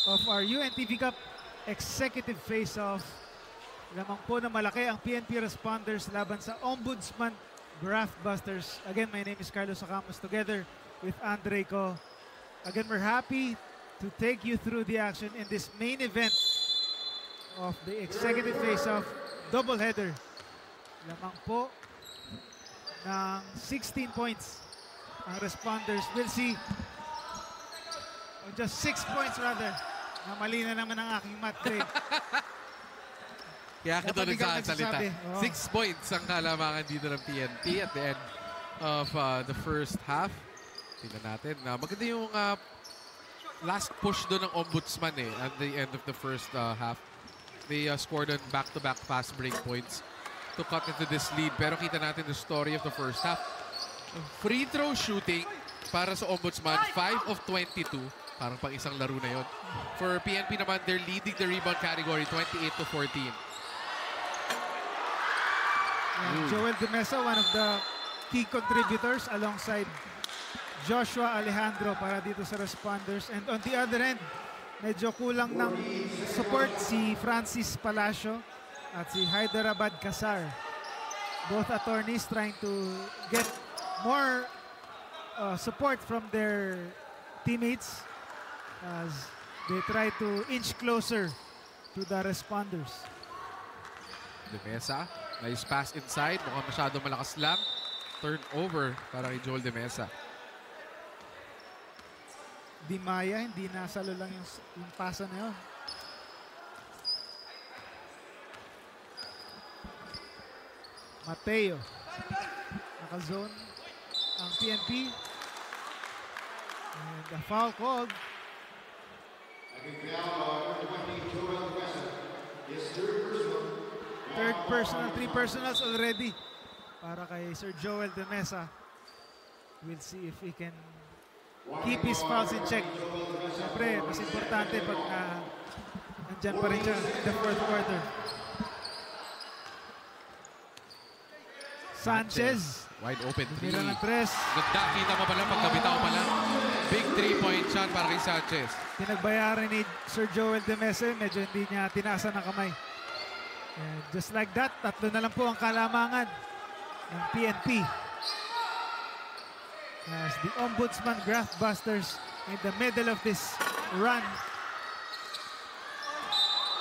of our UNTV Cup Executive Face-Off. Lamang po na malaki ang PNP responders laban sa Ombudsman Graftbusters. Again, my name is Carlos Acamos together with Andre Co. Again, we're happy to take you through the action in this main event of the Executive Face-Off doubleheader. Lamang po ng 16 points ang responders. We'll see. Or just 6 points rather. Na mali na naman ang aking math grade. Kaya ka doon nagsasalita. 6 points ang kalamangan dito ng PNP at the end of the first half. Tingnan natin. Maganda yung last push doon ng Ombudsman at the end of the first half. They scored on back-to-back fast break points to cut into this lead. Pero kita natin the story of the first half. Free throw shooting para sa Ombudsman, 5 of 22. Parang pang isang laro na yon. For PNP naman, they're leading the rebound category, 28 to 14. Joel De Mesa, one of the key contributors alongside Joshua Alejandro para dito sa responders. And on the other end, medyo kulang ng support si Francis Palacio at si Hyderabad Kasar. Both attorneys trying to get more support from their teammates as they try to inch closer to the responders. De Mesa, nice pass inside. Mukhang masyadong malakas lang. Turnover para kay Joel De Mesa. Di Maya, hindi nasalo lang yung pasa na yun. Mateo. Naka-zone ang PNP. And the foul called. Third personal, 3 personals already para kay Sir Joel De Mesa. We'll see if he can keep his fouls in check. Siyempre, mas importante pag nandyan pa rin siya in the fourth quarter. Sanchez. Wide open 3. Tira ng 3. Ganda, kita mo pala pagkabitaw pala. Big 3-point shot para kay Sanchez. Pinagbayaran ni Sir Joel De Mesa. Medyo hindi niya tinasa ng kamay. And just like that, 3 na lang po ang kalamangan ng PNP. as the Ombudsman Graftbusters in the middle of this run.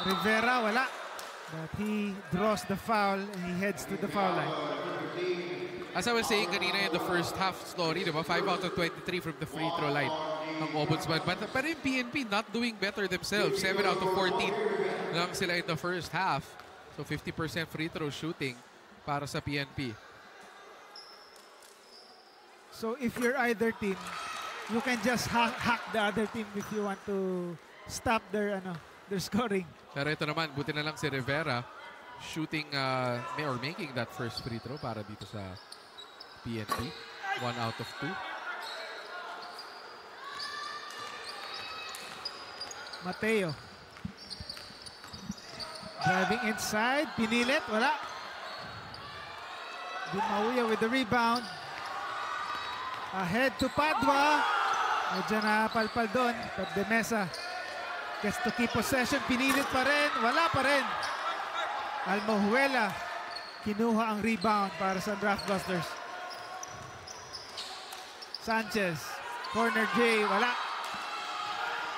Rivera, wala. But he draws the foul and he heads to the foul line. As I was saying kanina in the first half story, diba? 5 out of 23 from the free throw line ng Ombudsman. Pero yung PNP not doing better themselves. 7 out of 14 lang sila in the first half. So 50% free throw shooting para sa PNP. So if you're either team, you can just hack the other team if you want to stop their scoring. Pero ito naman, buti na lang si Rivera shooting or making that first free throw para dito sa PNP. 1 out of 2. Mateo. Driving inside. Pinilit. Wala. Di Mauya with the rebound. Ahead to Padua. Medyo napalpal doon. But De Mesa gets to keep possession. Pinilit pa rin. Wala pa rin. Almohuela kinuha ang rebound para sa Graftbusters. Sanchez. Corner J. Wala.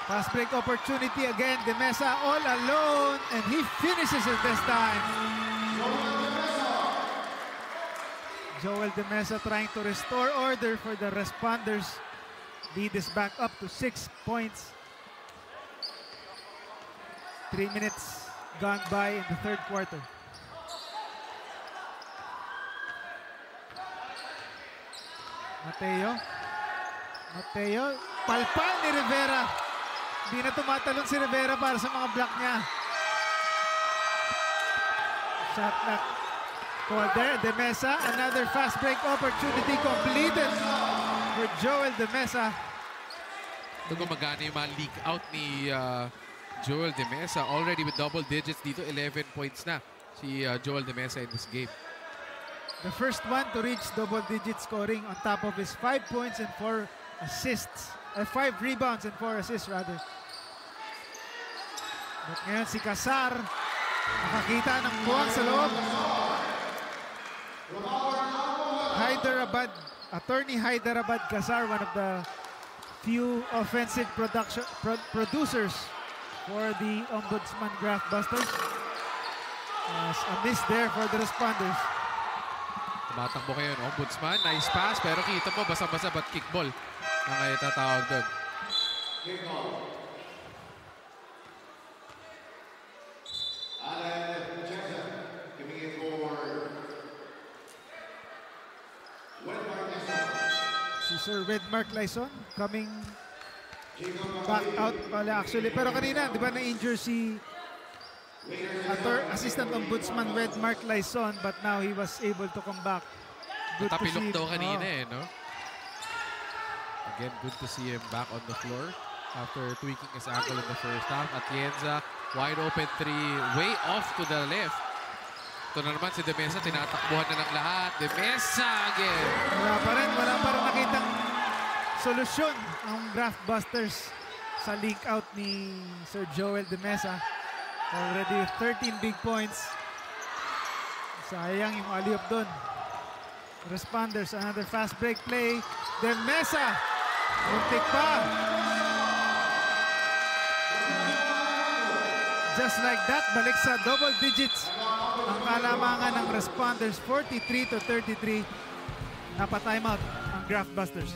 Fast break opportunity again. De Mesa all alone. And he finishes it this time. Joel De Mesa trying to restore order for the responders. Lead is back up to 6 points. 3 minutes gone by in the third quarter. Mateo. Palpal ni Rivera. Di na tumatalon si Rivera para sa mga block niya. Shot clock called there. De Mesa, another fast break opportunity completed for Joel De Mesa. Ito gumagana yung mga leak out ni Joel De Mesa. Already with double digits dito, 11 points na si Joel De Mesa in this game. The first one to reach double-digit scoring on top of his 5 points and 4 assists. 5 rebounds and 4 assists rather. But ngayon si Casar nakakita ng buwang sa loob. Attorney Hyderabad Casar, one of the few offensive producers for the Ombudsman Graftbusters. A miss there for the responders. Tumatakbo kayo ng Ombudsman. Nice pass. Pero kita mo, basa-basa ba't kickball ang ay tatawag doon. Si Sir Redmark Lyson coming back out pala actually. Pero kanina, di ba na-injure si Assistant Ombudsman Redmark Lyson, but now he was able to come back. Good to Natapilok see daw kanina no? Again, good to see him back on the floor after tweaking his ankle in the first half. Atienza, wide open 3, way off to the left. Ito na naman si De Mesa, tinatakbuhan na ng lahat. De Mesa again. Wala pa rin nakitang solusyon ang Graftbusters sa link out ni Sir Joel De Mesa. Already 13 big points. Sayang yung alley-oop doon. Responders, another fast break play. De Mesa. Muntik pa. Just like that, balik sa double digits ang kalamangan ng Responders. 43-33. Napa-timeout ang Graftbusters.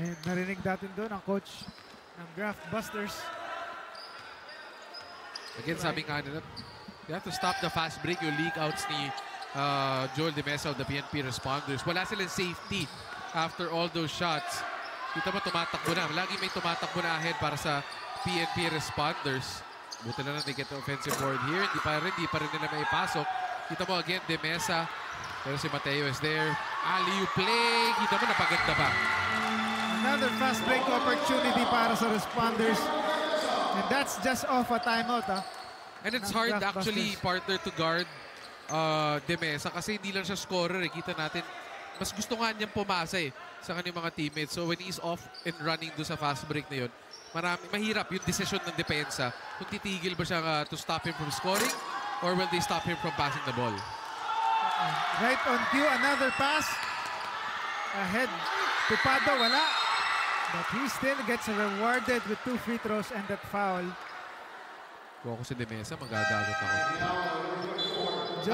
And narinig natin doon ang coach ng Graftbusters. Again, sabi nga nila, you have to stop the fast break, yung leak outs ni Joel De Mesa of the PNP responders. Wala silang safety after all those shots. Kita mo, tumatakbo na. Lagi may tumatakbo na ahead para sa PNP responders. Buti na lang they get the offensive board here. Hindi pa rin nila may pasok. Kita mo again, De Mesa. Pero si Mateo is there. Alley-oop play. Kita mo, napaganda pa. Another fast break opportunity para sa responders. And that's just off a timeout. And it's hard actually, partner, to guard De Mesa kasi hindi lang siya scorer. Kita natin, mas gusto nga niyang pumasa sa kanyang mga teammates. So when he's off and running do sa fast break na yun, mahirap yung desisyon ng depensa kung titigil ba siya to stop him from scoring or will they stop him from passing the ball. Right on cue, another pass. Ahead, Tupado, wala. But he still gets rewarded with 2 free throws and that foul. Kung ako si Demesa, magagagot ako.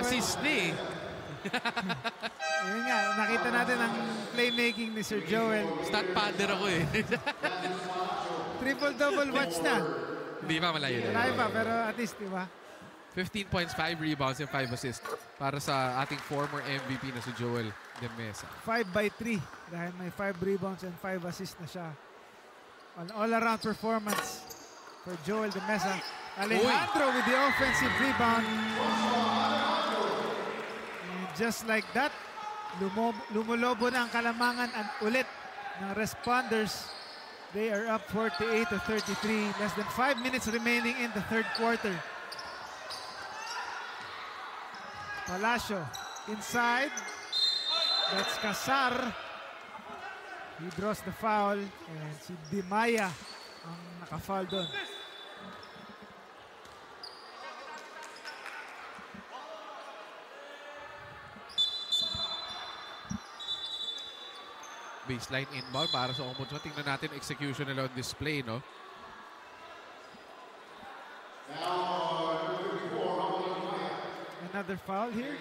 Assist ni Yun nga, nakita natin ang playmaking ni Sir Joel. Stat padder ako Triple-double watch na. Hindi pa malayo. Malayo pa, pero at least, di ba? 15 points, 5 rebounds, and 5 assists para sa ating former MVP na si Joel Demesa. 5 by 3 dahil may 5 rebounds and 5 assists na siya. An all-around performance for Joel Demesa. Alejandro with the offensive rebound. And just like that, lumulobo na ang kalamangan at ulit ng responders. They are up 48-33. Less than 5 minutes remaining in the third quarter. Palacio inside. That's Casar. He draws the foul. And si Dimaya ang naka-foul doon. Baseline inbound para sa Ombudsman. Tingnan natin execution nila on display, no? Another foul here.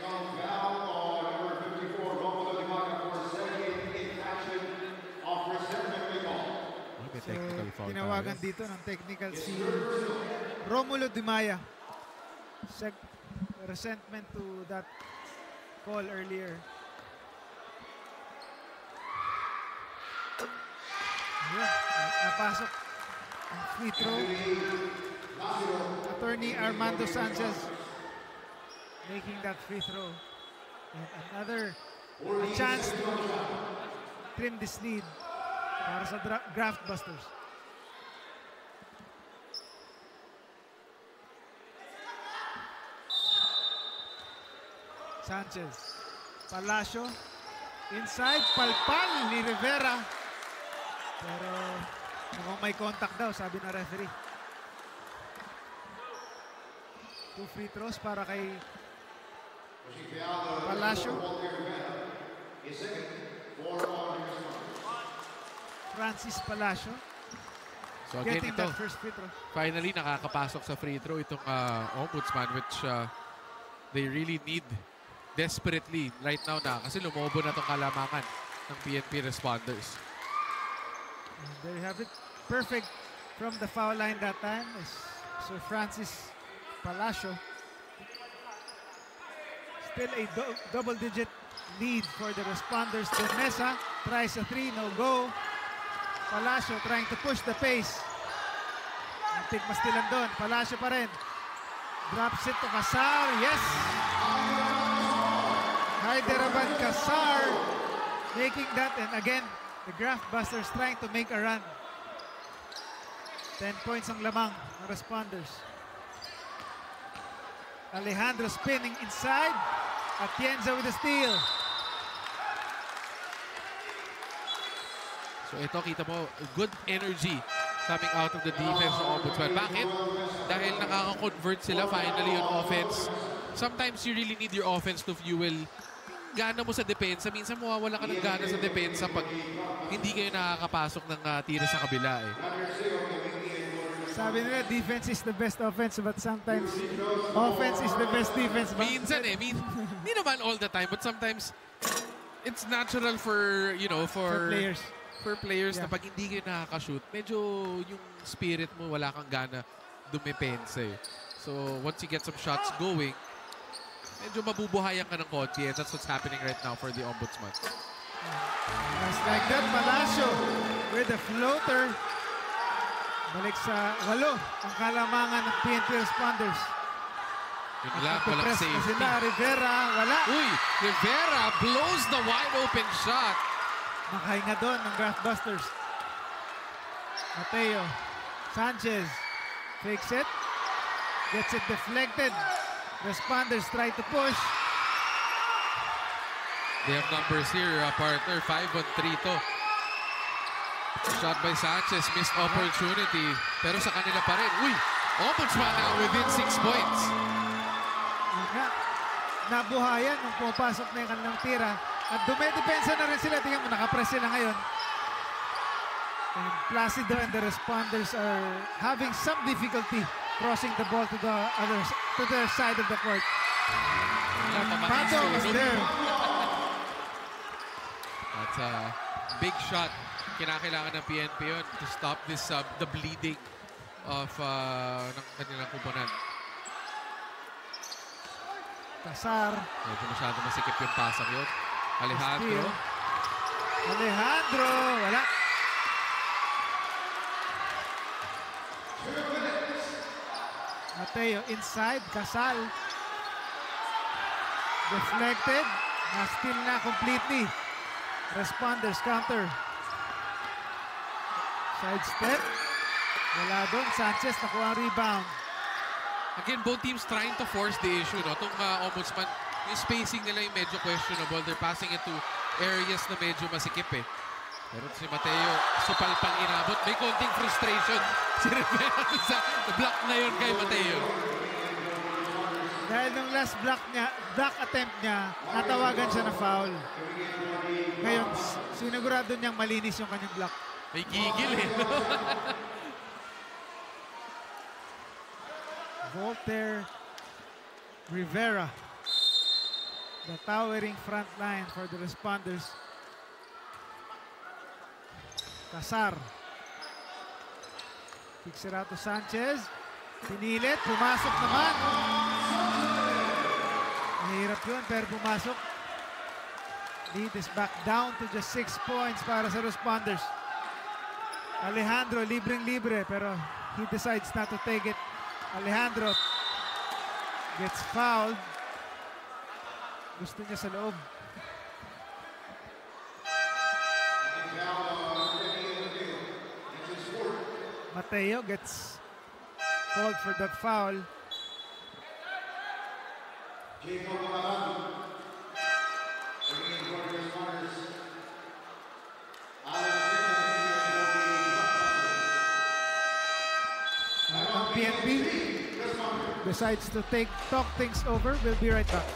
May technical foul Tinawagan tayo. dito ng technical si Romulo Dimaya. Resentment to that call earlier. Ayan, napasok ang free throw. Attorney Armando Sanchez making that free throw. And another chance to trim this lead para sa Graftbusters. Sanchez. Palacio. Inside. Palpal ni Rivera. Pero mukhang may contact daw, sabi na referee. 2 free throws para kay Palacio. Francis Palacio. So again, getting ito, that first free throw. finally nakakapasok sa free throw itong Ombudsman, which they really need desperately right now na kasi lumobo na itong kalamangan ng PNP responders. And there you have it. Perfect from the foul line that time is Sir Francis Palacio. Still a double-digit lead for the responders. De Mesa tries a 3, no go. Palacio trying to push the pace. Tigmastilan doon. Palacio pa rin. Drops it to Casar. Yes! Hyderabad Casar making that. And again, the Graftbusters trying to make a run. 10 points ang lamang ng responders. Alejandro spinning inside. Atienza with the steal. So ito, kita mo, good energy coming out of the defense ng Ombudsman. Bakit? Dahil nakaka-convert sila finally on offense. Sometimes you really need your offense to fuel gana mo sa depensa. Minsan mawawala ka ng gana sa depensa pag hindi kayo nakakapasok ng tira sa kabila eh. Sabi nila, defense is the best offense, but sometimes offense is the best defense. Minsan eh, hindi naman all the time, but sometimes it's natural for, you know, for players. For players na pag hindi kayo nakaka-shoot, medyo yung spirit mo wala kang gana dumepensa eh. So once you get some shots going, medyo mabubuhayan ka ng konti, and that's what's happening right now for the Ombudsman. Just like that, Palacio with a floater. Balik sa 8 ang kalamangan ng PNP responders. Yun lang, walang safety. Sila, Rivera, wala. Uy, Rivera blows the wide open shot. Nakahinga doon ng Graftbusters. Mateo Sanchez fakes it. Gets it deflected. Responders try to push. They have numbers here, partner. 5 on 3 to. Shot by Sanchez, missed opportunity. Pero sa kanila pa rin. Uy! Ombudsman now within 6 points. Nabuhayan nung pumapasok na yung kanilang tira. At dumedepensa na rin sila. Tingnan mo, nakapress sila ngayon. And Placido and the responders are having some difficulty crossing the ball to the side of the court. Pato is there. That's a big shot. Kinakailangan ng PNP yun to stop this the bleeding of ng kanilang kuponan. Kasar. Medyo masyado masikip yung pasok yun. Alejandro. Alejandro. Wala. Mateo inside. Casal. Deflected. Na-steal na completely. Responders counter. Side step. Wala doon. Sanchez nakuha ang rebound. Again, both teams trying to force the issue. No? Itong Ombudsman, yung spacing nila yung medyo questionable. They're passing it to areas na medyo masikip eh. Pero si Mateo, supalpang inabot. May konting frustration si Rivera sa block na yun kay Mateo. Dahil nung last block attempt niya, natawagan siya na foul. Ngayon, sinigurado niyang malinis yung kanyang block. May gigil eh. Voltaire Rivera, the towering front line for the responders. Casar. Kicks it out to Sanchez. Pinilit, pumasok naman. Mahirap yun, pero pumasok. Lead is back down to just 6 points para sa responders. Alejandro, libreng-libre, pero he decides not to take it. Alejandro gets fouled. Gusto niya sa loob. Mateo gets called for that foul. Ang PNP decides to talk things over. We'll be right back.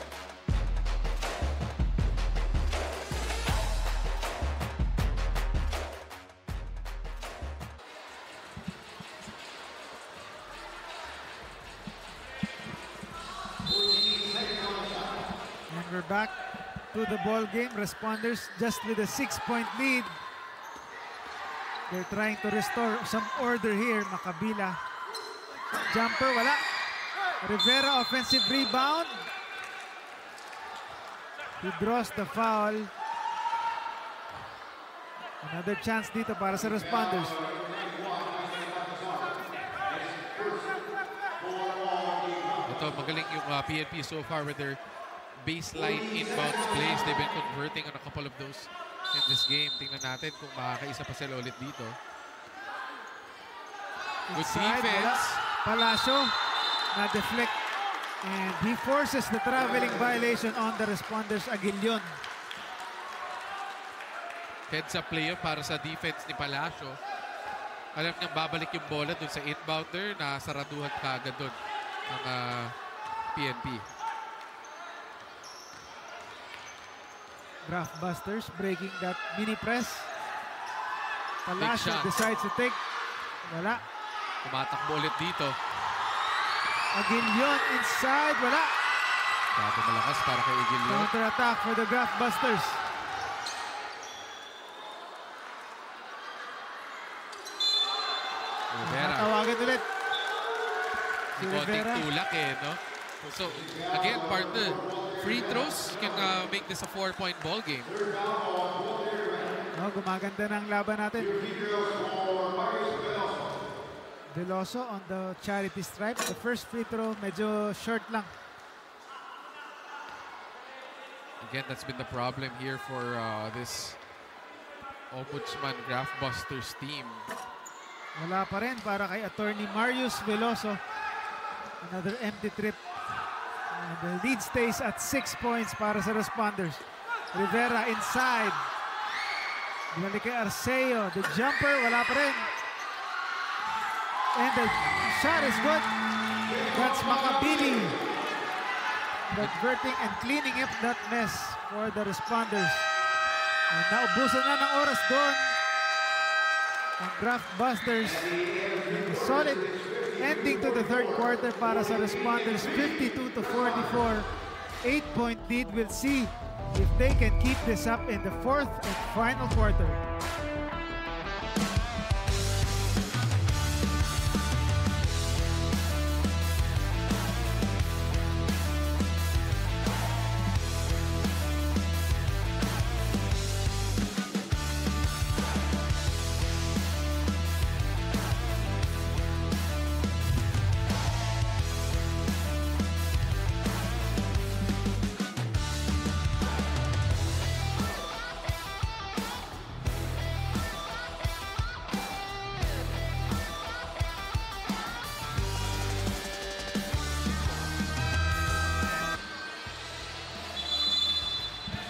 And we're back to the ball game. Responders just with a 6-point lead. They're trying to restore some order here. Makabila. Jumper, wala. Rivera, offensive rebound. He draws the foul. Another chance dito para sa responders. Ito, magaling yung PNP so far with their baseline inbounds plays. They've been converting on a couple of those in this game. Tingnan natin kung makakaisa pa sila ulit dito. Good defense. Palacio na-deflect. And he forces the traveling violation on the responders. Aguilion. Heads-up play para sa defense ni Palacio. Alam niyang babalik yung bola dun sa inbounder na saraduhan kaagad dun ng PNP. Graftbusters breaking that mini press. Palacio decides to take. Wala. Tumatakbo ulit dito. Aguilion inside. Wala. Bago malakas para kay Aguilion. Counter attack for the Graftbusters. Rivera. Tawagan ulit. Si Rivera. Tulak eh, no? So, again, partner, free throws can make this a 4-point ball game. Oh, gumaganda ng laban natin. Veloso on the charity stripe. The first free throw, medyo short lang. Again, that's been the problem here for this Ombudsman Graftbusters team. Wala pa rin para kay attorney Marius Veloso. Another empty trip. And the lead stays at 6 points para sa responders. Rivera inside. Bumalik kay Arceo. The jumper, wala pa rin. And the shot is good. That's Makabili. Diverting and cleaning up that mess for the responders. And naubusan na ng oras doon ang Graftbusters. Solid ending to the third quarter para sa responders. 52-44. 8-point lead. We'll see if they can keep this up in the fourth and final quarter.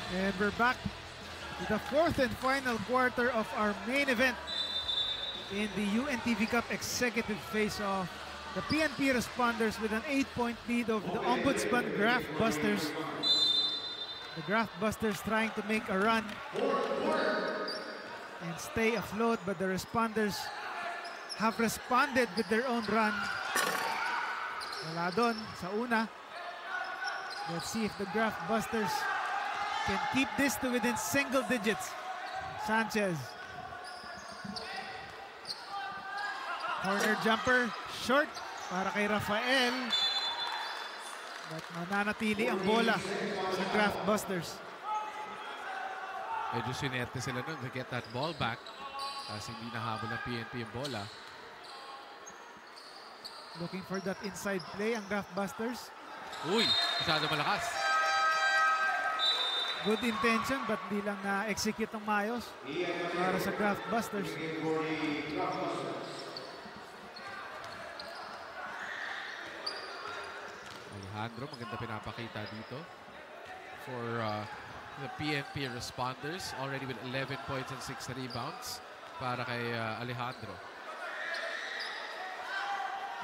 And we're back to the fourth and final quarter of our main event in the UNTV Cup Executive Face-Off. The PNP responders with an 8-point lead over the Ombudsman Graftbusters. The Graftbusters trying to make a run and stay afloat, but the responders have responded with their own run. Wala doon sa una. Let's see if the Graftbusters can keep this to within single digits. Sanchez. Corner jumper, short para kay Rafael. But mananatili ang bola sa Graftbusters. Medyo sinerte sila nun to get that ball back. Kasi hindi nahabol ng PNP yung bola. Looking for that inside play ang Graftbusters. Uy, masyado malakas. Good intention but di lang na-execute ng maayos para sa Graftbusters. Alejandro, maganda pinapakita dito for the PNP responders. Already with 11 points and 6 rebounds para kay Alejandro.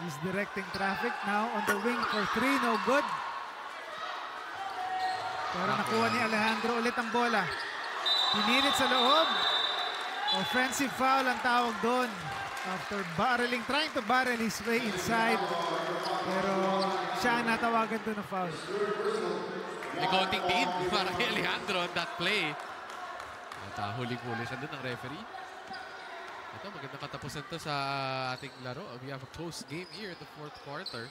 He's directing traffic now on the wing for 3, no good. Pero nakuha ni Alejandro ulit ang bola. Pinilit sa loob. Offensive foul ang tawag doon. After barreling, trying to barrel his way inside. Pero siya ang natawagan doon ng foul. May konting lead para kay Alejandro on that play. At huling-huli siya doon ng referee. Ito, magandang katapusan to sa ating laro. We have a close game here in the fourth quarter.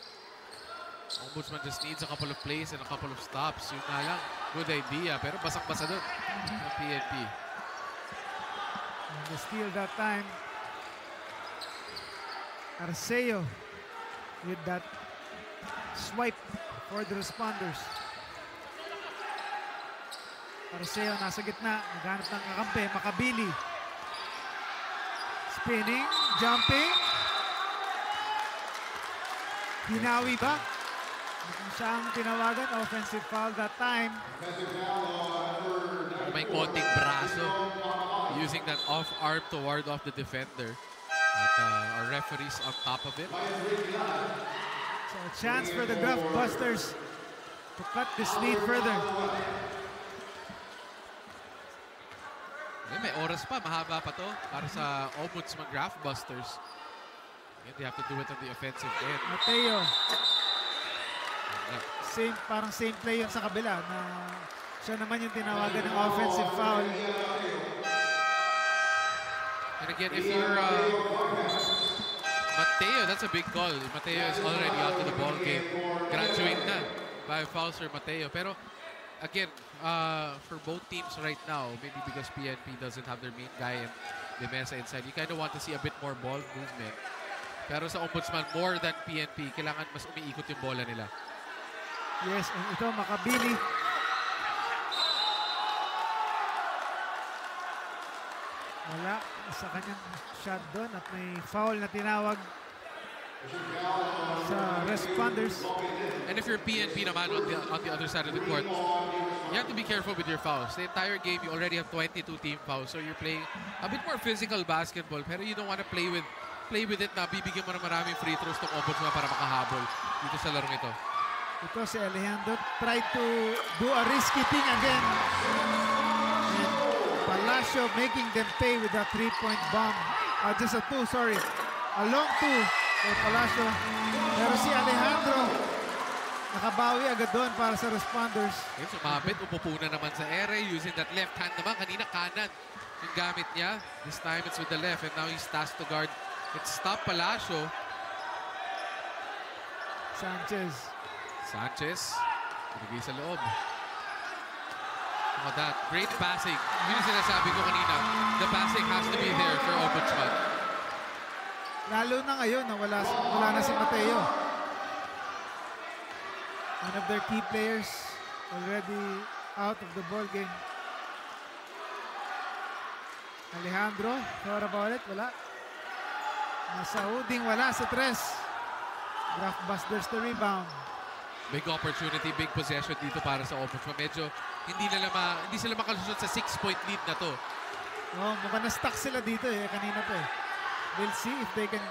Ombudsman just needs a couple of plays and a couple of stops. Yun nga lang, good idea. Pero basang-basa doon ng PNP. And the steal that time. Arceo with that swipe for the responders. Arceo nasa gitna. Naghanap ng kakampi. Makabili. Spinning. Jumping. Hinawi ba? Siya ang tinawagan, offensive foul that time. May konting braso. Using that off arm to ward off the defender. At our referees on top of it. So a chance for the Graftbusters to cut this lead further. May oras pa, mahaba pa to para sa Ombudsman Graftbusters. And they have to do it on the offensive end. Mateo. Parang same play yun sa kabila na siya naman yung tinawagan ng offensive foul. And again, if you're Mateo, that's a big call. Mateo is already out of the ball game. Graduate na by fouls for Mateo. Pero again, for both teams right now, maybe because PNP doesn't have their main guy and the Mesa inside, you kind of want to see a bit more ball movement. Pero sa Ombudsman, more than PNP, kailangan mas umiikot yung bola nila. Yes, and ito, Makabili. Wala sa kanyang shot doon at may foul na tinawag sa responders. And if you're PNP naman on the other side of the court, you have to be careful with your fouls. The entire game, you already have 22 team fouls. So you're playing a bit more physical basketball. Pero you don't want to play with it na bibigyan mo ng maraming free throws tong Ombudsman para makahabol dito sa larong ito. Ito si Alejandro tried to do a risky thing again. And Palacio making them pay with a 3-point bomb. Just a 2, sorry. A long 2 for Palacio. Pero si Alejandro nakabawi agad doon para sa responders. Okay, sumabit, umupo na naman sa ere using that left hand naman. Kanina kanan yung gamit niya. This time it's with the left and now he's tasked to guard. It's stop Palacio. Sanchez. Pinigay sa loob. Look at that. Great passing. Yun yung sinasabi ko kanina. The passing has to be there for Ombudsman. Lalo na ngayon na wala na si Mateo. One of their key players already out of the ball game. Alejandro, thought about it, wala. Masauding wala sa 3. Graftbusters to rebound. Big opportunity, big possession dito para sa Ombudsman. Medyo hindi sila makalusot sa 6-point lead na to. Oh, mukhang na-stuck sila dito kanina pa We'll see if they can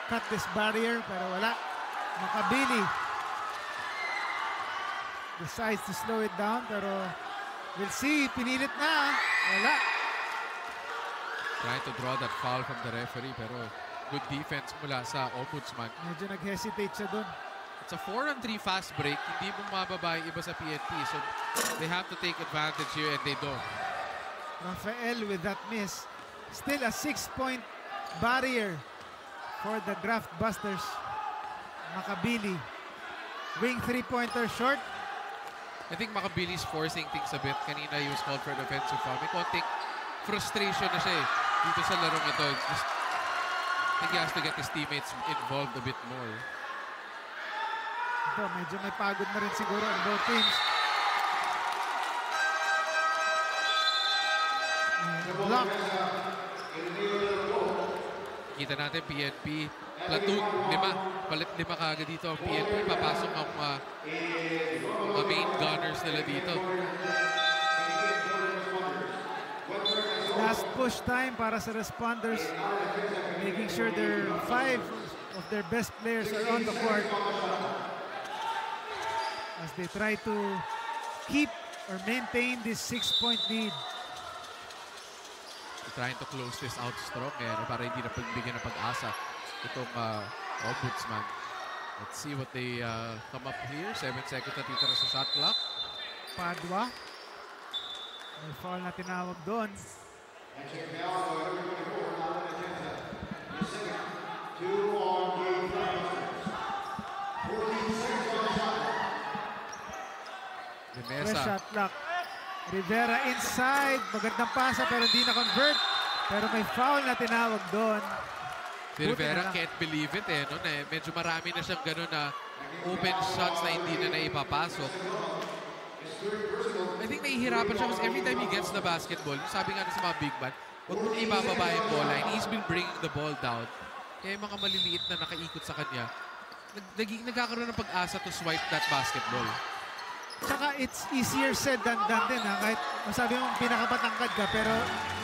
cut this barrier, pero wala. Makabili decides to slow it down, pero we'll see. Pinilit na. Wala. Trying to draw that foul from the referee, pero good defense mula sa Ombudsman. Medyo nag-hesitate siya dun. It's a 4-on-3 fast break. Hindi mo mababa yung iba sa PNP. So they have to take advantage here and they don't. Rafael with that miss. Still a 6-point barrier for the Graftbusters. Makabili. Wing 3-pointer short. I think Makabili's forcing things a bit. Kanina he was called for an offensive foul. May konting frustration na siya dito sa larong ito. Just, I think he has to get his teammates involved a bit more. Ito, medyo may pagod na rin siguro on both teams. Block. Kita natin PNP. Platoon, 5. Palit 5 kaagad dito ang PNP. Papasok ang main gunners nila dito. Last push time para sa responders. Making sure their 5 of their best players are on the court. As they try to keep or maintain this 6-point lead. They're trying to close this out strong para hindi na pagbigyan ng pag-asa itong Ombudsman. Let's see what they come up here. 7 seconds na titira sa shot clock. Padua. May foul na tinawag doon. Fresh shot clock. Rivera inside. Magandang pasa pero hindi na-convert. Pero may foul na tinawag doon. Si Rivera can't believe it no? Medyo marami na siyang gano'n na open shots na hindi na naipapasok. I think nahihirapan siya because every time he gets the basketball, sabi nga na sa mga big man, huwag mo na ibababa yung ball line. He's been bringing the ball down. Kaya yung mga maliliit na nakaikot sa kanya, nagkakaroon ng pag-asa to swipe that basketball. Tsaka it's easier said than done din kahit masabi mong pinakapatangkad ka, pero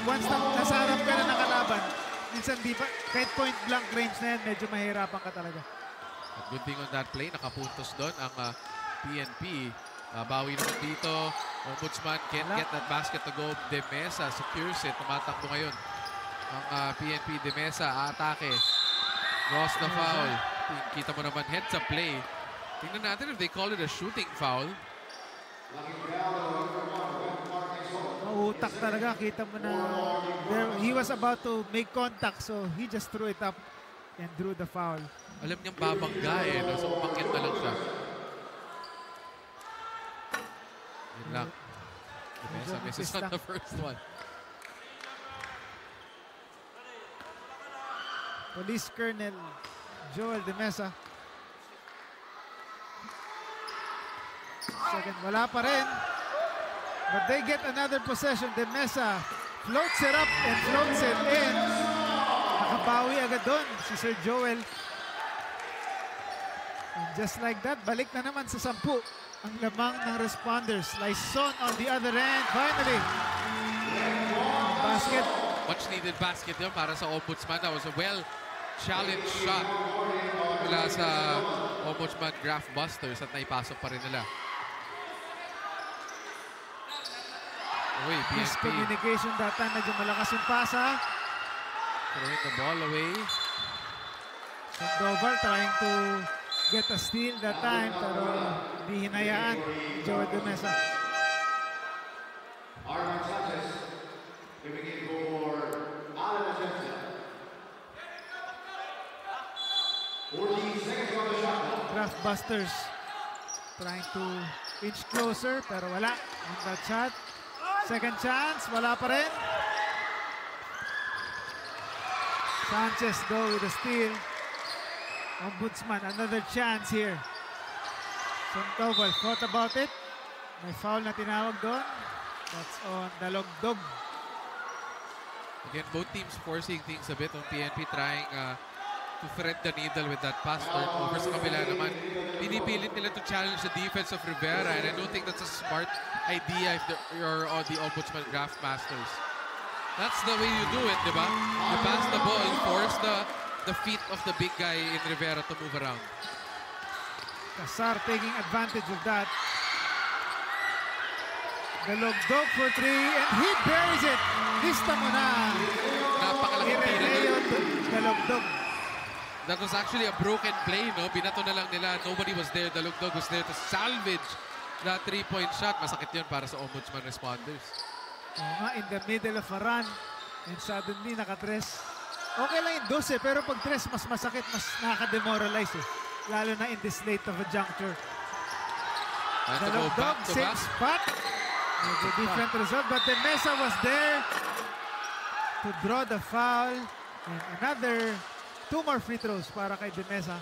once nasa harap ka na nakalaban, minsan di pa, kahit point blank range na yan, medyo mahirapan ka talaga. At good thing on that play, nakapuntos doon ang PNP. Bawi naman dito. Ombudsman can't get that basket to go. De Mesa secures it. Tumatakbo ngayon ang PNP. De Mesa atake. Lost the foul. Kita mo naman heads up play. Tingnan natin if they call it a shooting foul. Mautak talaga. Kita mo na he was about to make contact, so he just threw it up and drew the foul. Alam niyang babangga so umakyat na lang siya. Yun lang. De Mesa misses on the first one. Police Colonel Joel De Mesa. Second, wala pa rin. But they get another possession. De Mesa floats it up and floats it in. Nakabawi agad doon si Sir Joel. And just like that, balik na naman sa 10 ang lamang ng responders. Lyson on the other end. Finally, basket. Much needed basket yun para sa Ombudsman. That was a well-challenged shot mula sa Ombudsman Graftbusters at naipasok pa rin nila. Uy, PNP. Miscommunication that time. Medyo malakas yung pasa. Throwing the ball away. Sandoval trying to get a steal that time, pero hindi hinayaan Joel De Mesa. Graftbusters trying to inch closer, pero wala on that shot. Second chance, wala pa rin. Sanchez though with a steal. Ombudsman, another chance here. Sandoval thought about it. May foul na tinawag doon. That's on Dalogdog. Again, both teams forcing things a bit on PNP, trying to thread the needle with that pass turnover. Sa kabila naman, pinipilit nila to challenge the defense of Rivera, and I don't think that's a smart idea if you're the Ombudsman Graftbusters. That's the way you do it, di ba? You pass the ball, force the feet of the big guy in Rivera to move around. Casar taking advantage of that. Dalogdog for 3, and he buries it. Lista mo na. Napakalaking tira doon. Dalogdog. That was actually a broken play, no? Binato na lang nila. Nobody was there. Dalogdog was there to salvage that 3-point shot. Masakit yun para sa Ombudsman responders. In the middle of a run, and suddenly naka-tres. Okay lang yung 12, pero pag tres, mas masakit, mas nakaka-demoralize eh. Lalo na in this late of a juncture. Dalogdog, same spot. Maybe different result, but De Mesa was there to draw the foul. And another 2 more free throws para kay De Mesa.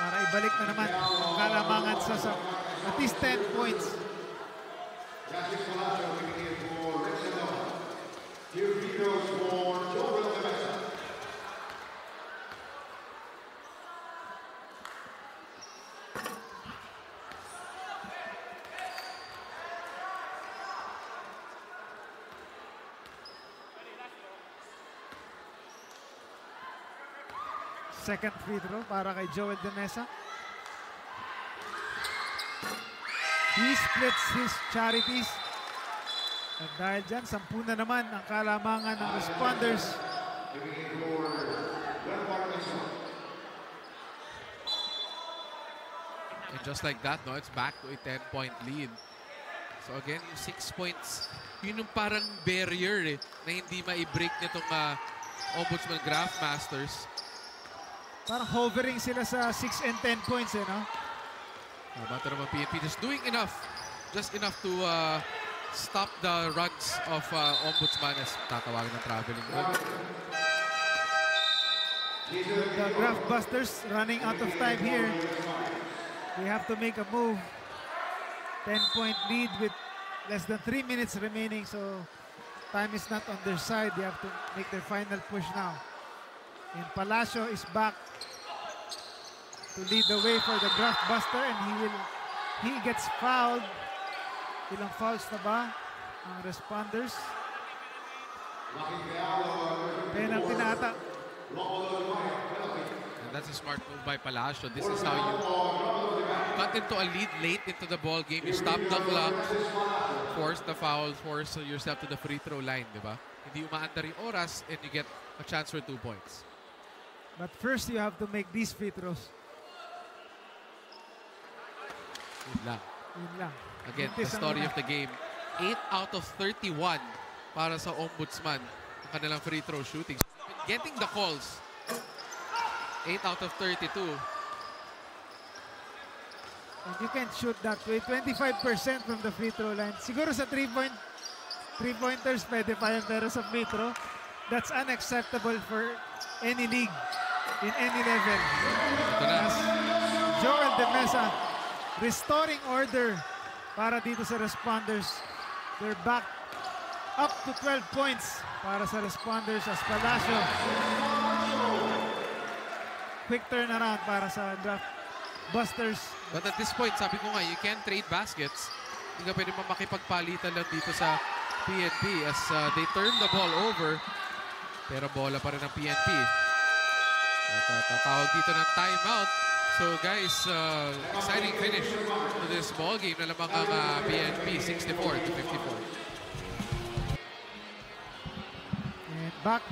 Para ibalik na naman ang kalamangan sa at least 10 points. Second free throw para kay Joel De Mesa. He splits his charities. At dahil dyan, 10 na naman ang kalamangan ng responders. And just like that, no, it's back to a 10-point lead. So again, yung 6 points, yun yung parang barrier na hindi ma-break nitong Ombudsman Graftbusters. Parang hovering sila sa 6 and 10 points, eh, no? Bata naman PNP, just doing enough. Just enough to stop the runs of Ombudsman as tatawagan ng traveling. The Graftbusters running out of time here. They have to make a move. 10-point lead with less than 3 minutes remaining, so time is not on their side. They have to make their final push now. And Palacio is back to lead the way for the Graftbuster, and he gets fouled. Ilang fouls na ba ang responders? Penalty na ata. And that's a smart move by Palacio. This is how you cut into a lead late into the ball game. You stop the clock, force the foul, force yourself to the free throw line, di ba? Hindi umaandar yung oras, and you get a chance for 2 points. But first, you have to make these free throws. Yun lang. Yun lang. Again, the story of the game. 8 out of 31 para sa Ombudsman ang kanilang free throw shooting. Getting the calls. 8 out of 32. And you can shoot that way. 25% from the free throw line. Siguro sa three-pointers, pwede pa yan. Pero sa free throw, that's unacceptable for any league in any level. As Joel De Mesa restoring order para dito sa responders. They're back up to 12 points para sa responders as Palacio. Quick turnaround para sa Graftbusters. But at this point, sabi ko nga, you can't trade baskets. Hindi ka pwede makipagpalitan lang dito sa PNP as they turn the ball over. Pero bola pa rin ang PNP. At tatawag dito ng timeout. So guys, exciting finish to this ball game na lamang ang PNP 64-54. And back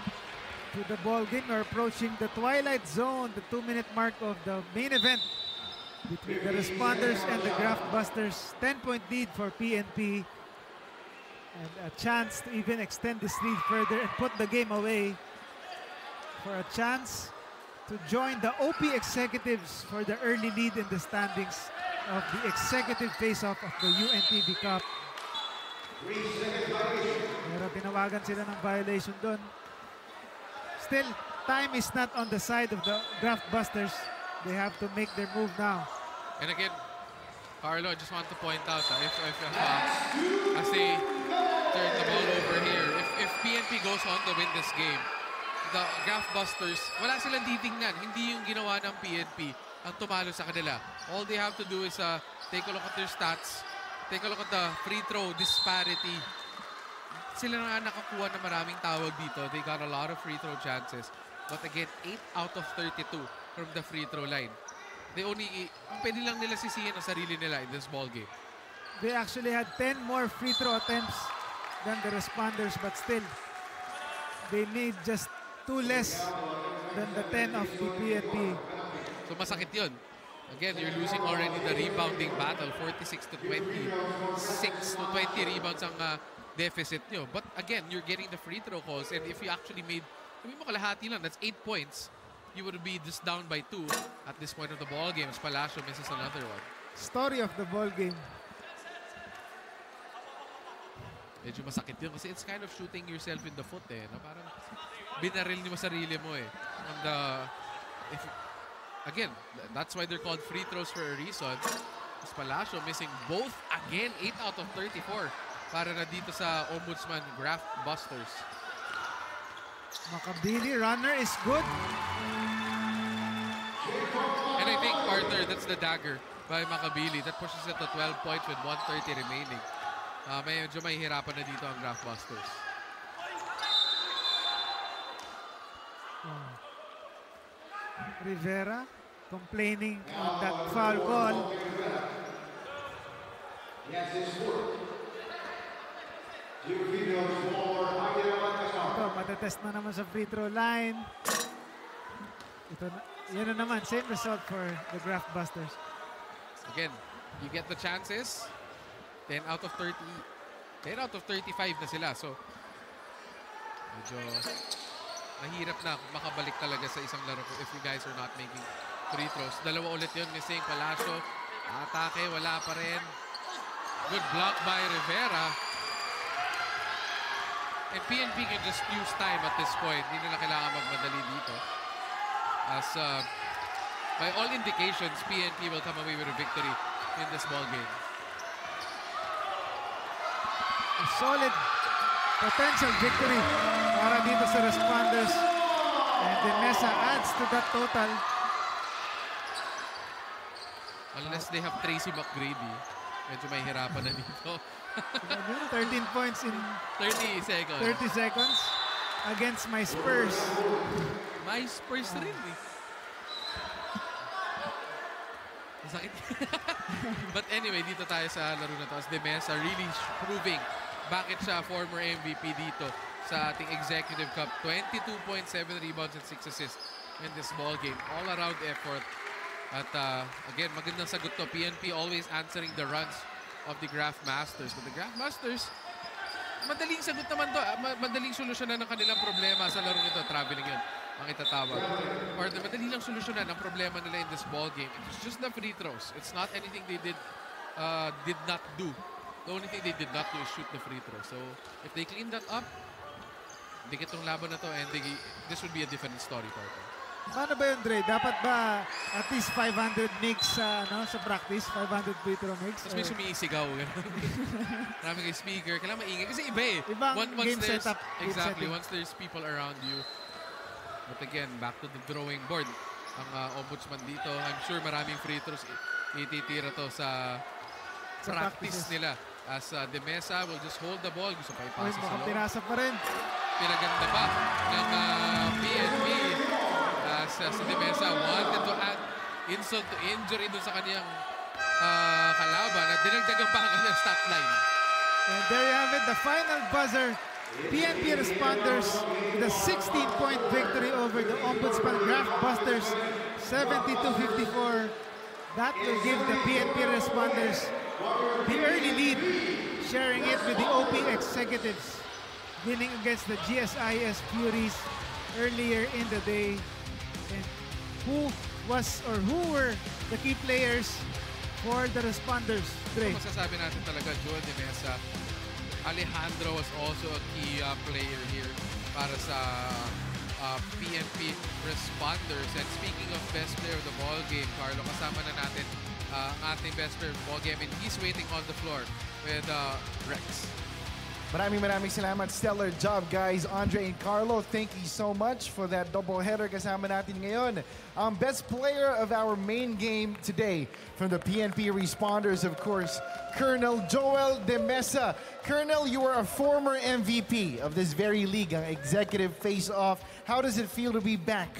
to the ball game. We're approaching the twilight zone, the 2-minute mark of the main event between the Responders and the Graftbusters. 10-point lead for PNP. And a chance to even extend this lead further and put the game away for a chance to join the OP executives for the early lead in the standings of the executive face-off of the UNTV Cup. Pero tinawagan sila ng violation doon. Still, time is not on the side of the Graftbusters. They have to make their move now. And again, Carlo, I just want to point out as they turn the ball over here, if PNP goes on to win this game, the Graftbusters, wala silang titingnan. Hindi yung ginawa ng PNP ang tumalo sa kanila. All they have to do is take a look at their stats, take a look at the free throw disparity. Sila na nakakuha ng maraming tawag dito. They got a lot of free throw chances. But again, 8 out of 32 from the free throw line. Pwede lang nila sisihin ang sarili nila in this ball game. They actually had 10 more free throw attempts than the Responders, but still, they made just 2 less than the 10 of the PNP. So masakit yun. Again, you're losing already the rebounding battle. 46-20. 6-20 rebounds ang deficit nyo. But again, you're getting the free throw calls. And if you actually made, sabi mo kalahati lang, that's 8 points. You would be just down by 2 at this point of the ball game. Palacio misses another one. Story of the ball game. Medyo masakit yun kasi it's kind of shooting yourself in the foot eh. No? Parang binaril mo sarili mo eh. And again, that's why they're called free throws for a reason. Palacio missing both again, 8 out of 34 para na dito sa Ombudsman Graftbusters. Makabili, runner is good. And I think, partner, that's the dagger by Makabili. That pushes it to 12 points with 1:30 remaining. Medyo may hirapan na dito ang Graftbusters. Rivera complaining on that foul call. Ito, matetest na naman sa free throw line. Ito na, yan na naman, same result for the Graftbusters. Again, you get the chances. 10 out of 30. 10 out of 35 na sila. So, medyo mahirap na makabalik talaga sa isang laro if you guys are not making free throws. Dalawa ulit yun, missing Palacio. Atake, wala pa rin. Good block by Rivera. And PNP can just use time at this point. Hindi nila kailangan magmadali dito. As by all indications, PNP will come away with a victory in this ball game. A solid potential victory para dito sa Responders. And the Mesa adds to that total. Unless they have Tracy McGrady, medyo may hirapan na dito. 13 points in 30 seconds. 30 seconds against my Spurs. My Spurs rin eh. Masakit. But anyway, dito tayo sa laro na to. As De Mesa really proving bakit siya former MVP dito sa ating Executive Cup. 22.7 rebounds and 6 assists in this ball game. All around effort. At again, magandang sagot to. PNP always answering the runs of the Graftbusters. But the Graftbusters, madaling sagot naman to. Madaling solusyonan ng kanilang problema sa laro nito. Traveling yun ang itatawag. Or madali lang solusyonan ang problema nila in this ball game. It's just the free throws. It's not anything they did not do. The only thing they did not do is shoot the free throw. So, if they clean that up, dikit tong laban na to and this would be a different story for them. Paano ba yun, Dre? Dapat ba at least 500 makes sa practice? 500 free throw makes? Tapos may sumisigaw. Marami kayo speaker. Kailangan maingay. Kasi iba eh. Ibang game setup. Exactly. Once there's people around you. But again, back to the drawing board. ang Ombudsman dito. I'm sure maraming free throws ititira to sa practice nila. As De Mesa will just hold the ball. Gusto pa ipasa sa loob. Pinasa pa rin. Pinaganda pa ng PNP. Si De Mesa wanted to add insult to injury dun sa kaniyang kalaban at dinagdagan pa ang kanyang stat line. And there you have it, the final buzzer. PNP responders with a 16-point victory over the Ombudsman Graftbusters, 72-54. That will give the PNP responders the early lead, sharing it with the OP executives, winning against the GSIS Furies earlier in the day. And who were the key players for the responders? Great. Masasabi natin talaga, Joel De Mesa, Alejandro was also a key player here para sa PNP responders. And speaking of best player of the ball game, Carlo, kasama na natin ang ating best player of the ball game, and he's waiting on the floor with Rex. Maraming salamat. Stellar job, guys. Andre and Carlo, thank you so much for that doubleheader. Kasama natin ngayon ang best player of our main game today from the PNP responders, of course, Colonel Joel De Mesa. Colonel, you are a former MVP of this very league, ang executive face-off. How does it feel to be back?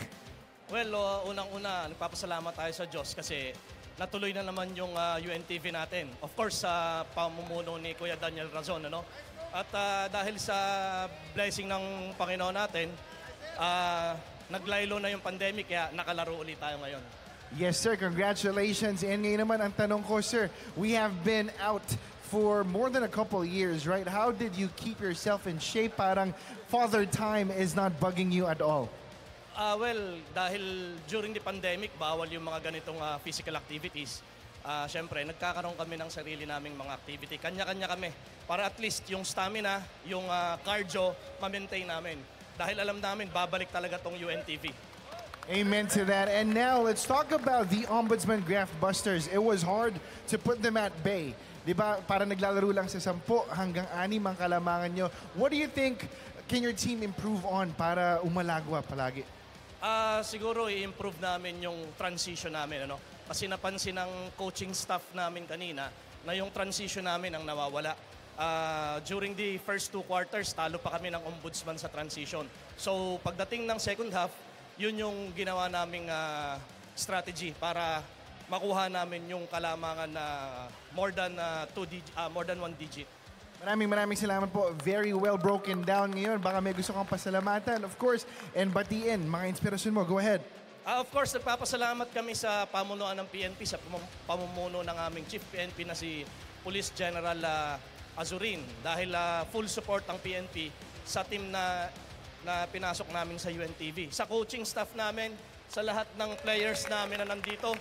Well, unang-una, nagpapasalamat tayo sa Diyos kasi natuloy na naman yung UNTV natin. Of course, sa pamumuno ni Kuya Daniel Razon, ano? At dahil sa blessing ng Panginoon natin, naglaylo na yung pandemic, kaya nakalaro ulit tayo ngayon. Yes, sir. Congratulations. And ngayon naman, ang tanong ko, sir, we have been out for more than a couple years, right? How did you keep yourself in shape? Parang Father Time is not bugging you at all. Well, dahil during the pandemic, bawal yung mga ganitong physical activities. Siyempre, nagkakaroon kami ng sarili naming mga activity. Kanya-kanya kami. Para at least yung stamina, yung cardio, ma-maintain namin. Dahil alam namin, babalik talaga tong UNTV. Amen to that. And now, let's talk about the Ombudsman Graftbusters. It was hard to put them at bay. Diba? Para naglalaro lang sa 10 hanggang 6 ang kalamangan nyo. What do you think can your team improve on para umalagwa palagi? Siguro i-improve namin yung transition namin, ano? Kasi napansin ng coaching staff namin kanina na yung transition namin ang nawawala. During the first 2 quarters, talo pa kami ng Ombudsman sa transition. So pagdating ng second half, yun yung ginawa naming strategy para makuha namin yung kalamangan na more than 1 digit. Maraming salamat po. Very well broken down ngayon. Baka may gusto kang pasalamatan, of course, and batiin. Mga inspirasyon mo, go ahead. Of course, nagpapasalamat kami sa pamunuan ng PNP, sa pamumuno ng aming Chief PNP na si Police General Azurin. Dahil full support ang PNP sa team na pinasok namin sa UNTV. Sa coaching staff namin, sa lahat ng players namin na nandito.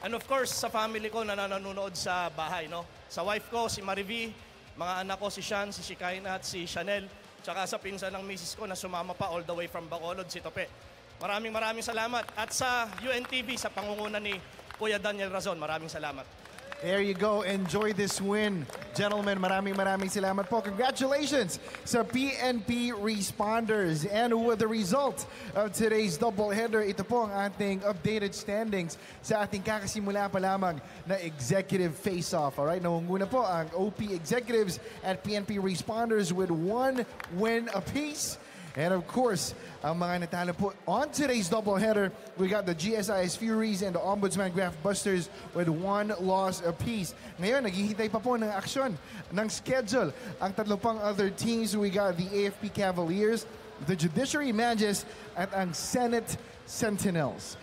And of course, sa family ko na nanonood sa bahay. No? Sa wife ko, si Marivi, mga anak ko, si Sean, si Shikaina at si Chanel. Tsaka sa pinsan ng misis ko na sumama pa all the way from Bacolod, si Tope. Maraming salamat. At sa UNTV, sa pangunguna ni Kuya Daniel Razon, maraming salamat. There you go. Enjoy this win. Gentlemen, maraming salamat po. Congratulations sa PNP responders. And with the result of today's doubleheader, ito po ang ating updated standings sa ating kakasimula pa lamang na executive face-off. Alright, nangunguna po ang OP executives at PNP responders with 1 win apiece. And of course, ang mga natalo po on today's doubleheader, we got the GSIS Furies and the Ombudsman Graftbusters with 1 loss apiece. Ngayon, naghihintay pa po ng aksyon, ng schedule. Ang 3 pang other teams, we got the AFP Cavaliers, the Judiciary Mages, at ang Senate Sentinels.